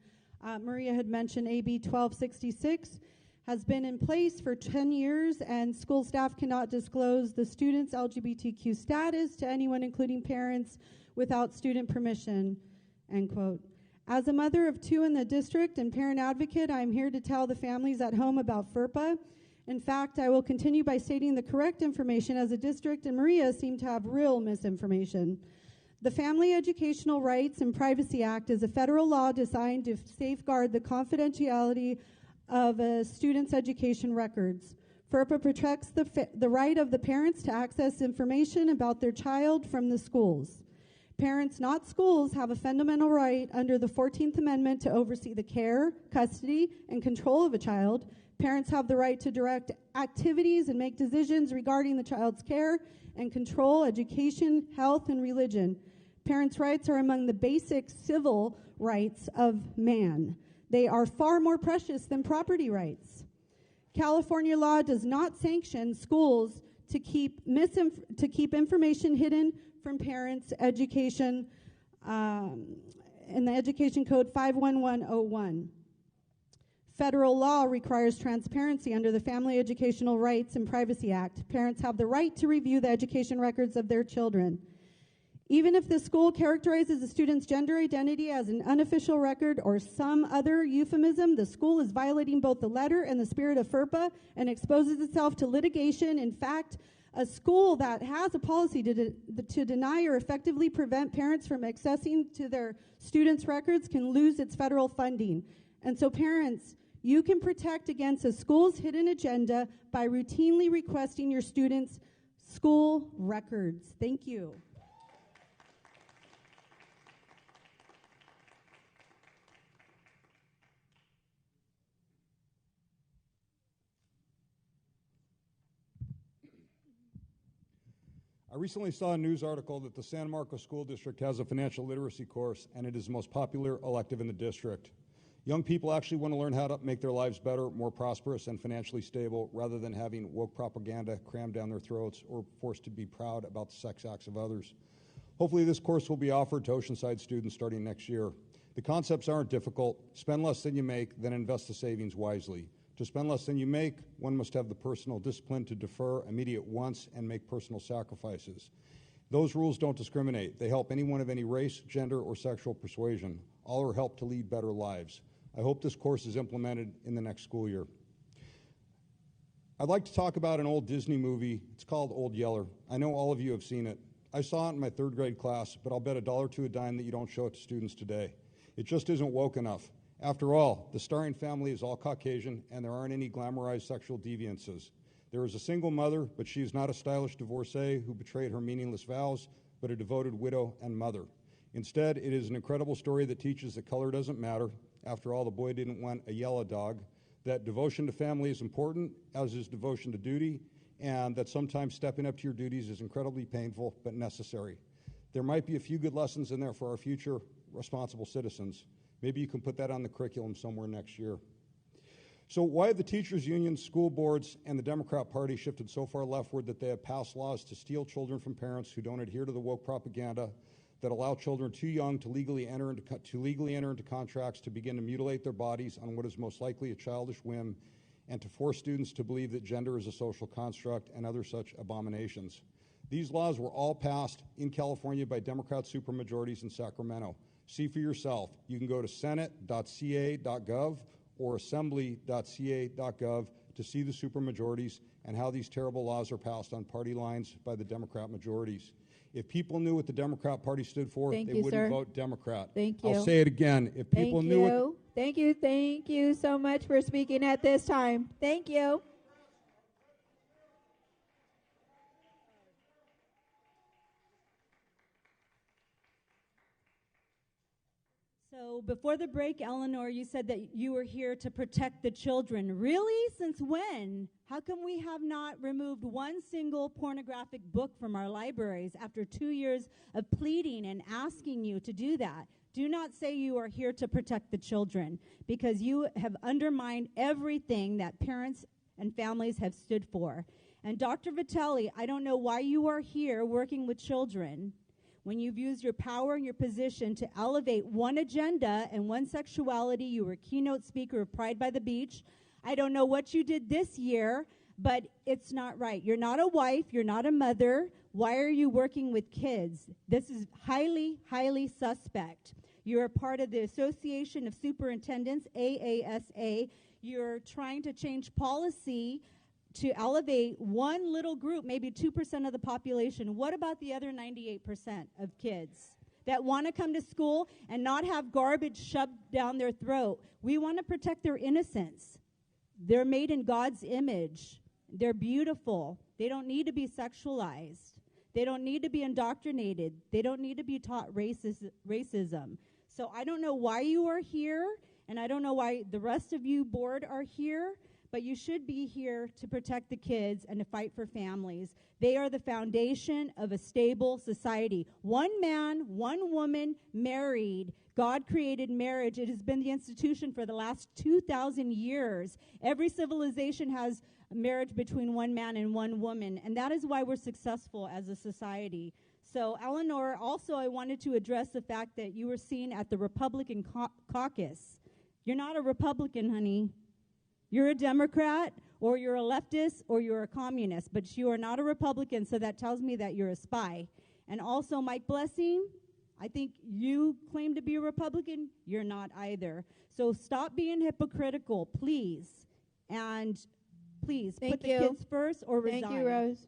Maria had mentioned AB 1266 has been in place for 10 years, and school staff cannot disclose the student's LGBTQ status to anyone, including parents, without student permission, end quote. As a mother of 2 in the district and parent advocate, I'm here to tell the families at home about FERPA. In fact, I will continue by stating the correct information, as the district and Maria seem to have real misinformation. The Family Educational Rights and Privacy Act is a federal law designed to safeguard the confidentiality of a student's education records. FERPA protects the right of the parents to access information about their child from the schools. Parents, not schools, have a fundamental right under the 14th Amendment to oversee the care, custody, and control of a child. Parents have the right to direct activities and make decisions regarding the child's care and control education, health, and religion. Parents' rights are among the basic civil rights of man. They are far more precious than property rights. California law does not sanction schools to keep information hidden from parents' education in the Education Code 51101. Federal law requires transparency under the Family Educational Rights and Privacy Act. Parents have the right to review the education records of their children. Even if the school characterizes a student's gender identity as an unofficial record or some other euphemism, the school is violating both the letter and the spirit of FERPA and exposes itself to litigation. In fact, a school that has a policy to deny or effectively prevent parents from accessing to their students' records can lose its federal funding. And so parents, you can protect against a school's hidden agenda by routinely requesting your students' school records. Thank you. I recently saw a news article that the San Marcos School District has a financial literacy course, and it is the most popular elective in the district. Young people actually want to learn how to make their lives better, more prosperous, and financially stable, rather than having woke propaganda crammed down their throats or forced to be proud about the sex acts of others. Hopefully this course will be offered to Oceanside students starting next year. The concepts aren't difficult. Spend less than you make, then invest the savings wisely. To spend less than you make, one must have the personal discipline to defer immediate wants and make personal sacrifices. Those rules don't discriminate. They help anyone of any race, gender, or sexual persuasion. All are helped to lead better lives. I hope this course is implemented in the next school year. I'd like to talk about an old Disney movie. It's called Old Yeller. I know all of you have seen it. I saw it in my third grade class, but I'll bet $1 to a dime that you don't show it to students today. It just isn't woke enough. After all, the starring family is all Caucasian, and there aren't any glamorized sexual deviances. There is a single mother, but she is not a stylish divorcee who betrayed her meaningless vows, but a devoted widow and mother. Instead, it is an incredible story that teaches that color doesn't matter. After all, the boy didn't want a yellow dog, that devotion to family is important, as is devotion to duty, and that sometimes stepping up to your duties is incredibly painful but necessary. There might be a few good lessons in there for our future responsible citizens. Maybe you can put that on the curriculum somewhere next year. So why have the teachers' unions, school boards, and the Democrat Party shifted so far leftward that they have passed laws to steal children from parents who don't adhere to the woke propaganda that allow children too young to legally enter into contracts to begin to mutilate their bodies on what is most likely a childish whim, and to force students to believe that gender is a social construct and other such abominations? These laws were all passed in California by Democrat supermajorities in Sacramento. See for yourself. You can go to senate.ca.gov or assembly.ca.gov to see the supermajorities and how these terrible laws are passed on party lines by the Democrat majorities. If people knew what the Democrat Party stood for, they wouldn't vote Democrat. Thank you. I'll say it again. If people knew what... Thank you so much for speaking at this time. Thank you. So before the break, Eleanor, you said that you were here to protect the children. Really? Since when? How come we have not removed one single pornographic book from our libraries after 2 years of pleading and asking you to do that? Do not say you are here to protect the children, because you have undermined everything that parents and families have stood for. And Dr. Vitelli, I don't know why you are here working with children when you've used your power and your position to elevate one agenda and one sexuality. You were keynote speaker of Pride by the Beach. I don't know what you did this year, but it's not right. You're not a wife. You're not a mother. Why are you working with kids? This is highly, highly suspect. You're a part of the Association of Superintendents, AASA. You're trying to change policy to elevate one little group, maybe 2% of the population. What about the other 98% of kids that want to come to school and not have garbage shoved down their throat? We want to protect their innocence. They're made in God's image. They're beautiful. They don't need to be sexualized. They don't need to be indoctrinated. They don't need to be taught racism. So I don't know why you are here, and I don't know why the rest of you board are here, but you should be here to protect the kids and to fight for families. They are the foundation of a stable society. One man, one woman, married. God created marriage. It has been the institution for the last 2,000 years. Every civilization has marriage between one man and one woman, and that is why we're successful as a society. So, Eleanor, also I wanted to address the fact that you were seen at the Republican caucus. You're not a Republican, honey. You're a Democrat, or you're a leftist, or you're a communist, but you are not a Republican, so that tells me that you're a spy. And also, Mike Blessing, I think you claim to be a Republican. You're not either. So stop being hypocritical, please. And please, put the kids first or resign. Thank you, Rose.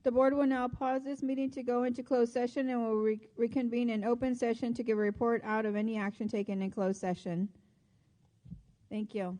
The board will now pause this meeting to go into closed session and will reconvene in open session to give a report out of any action taken in closed session. Thank you.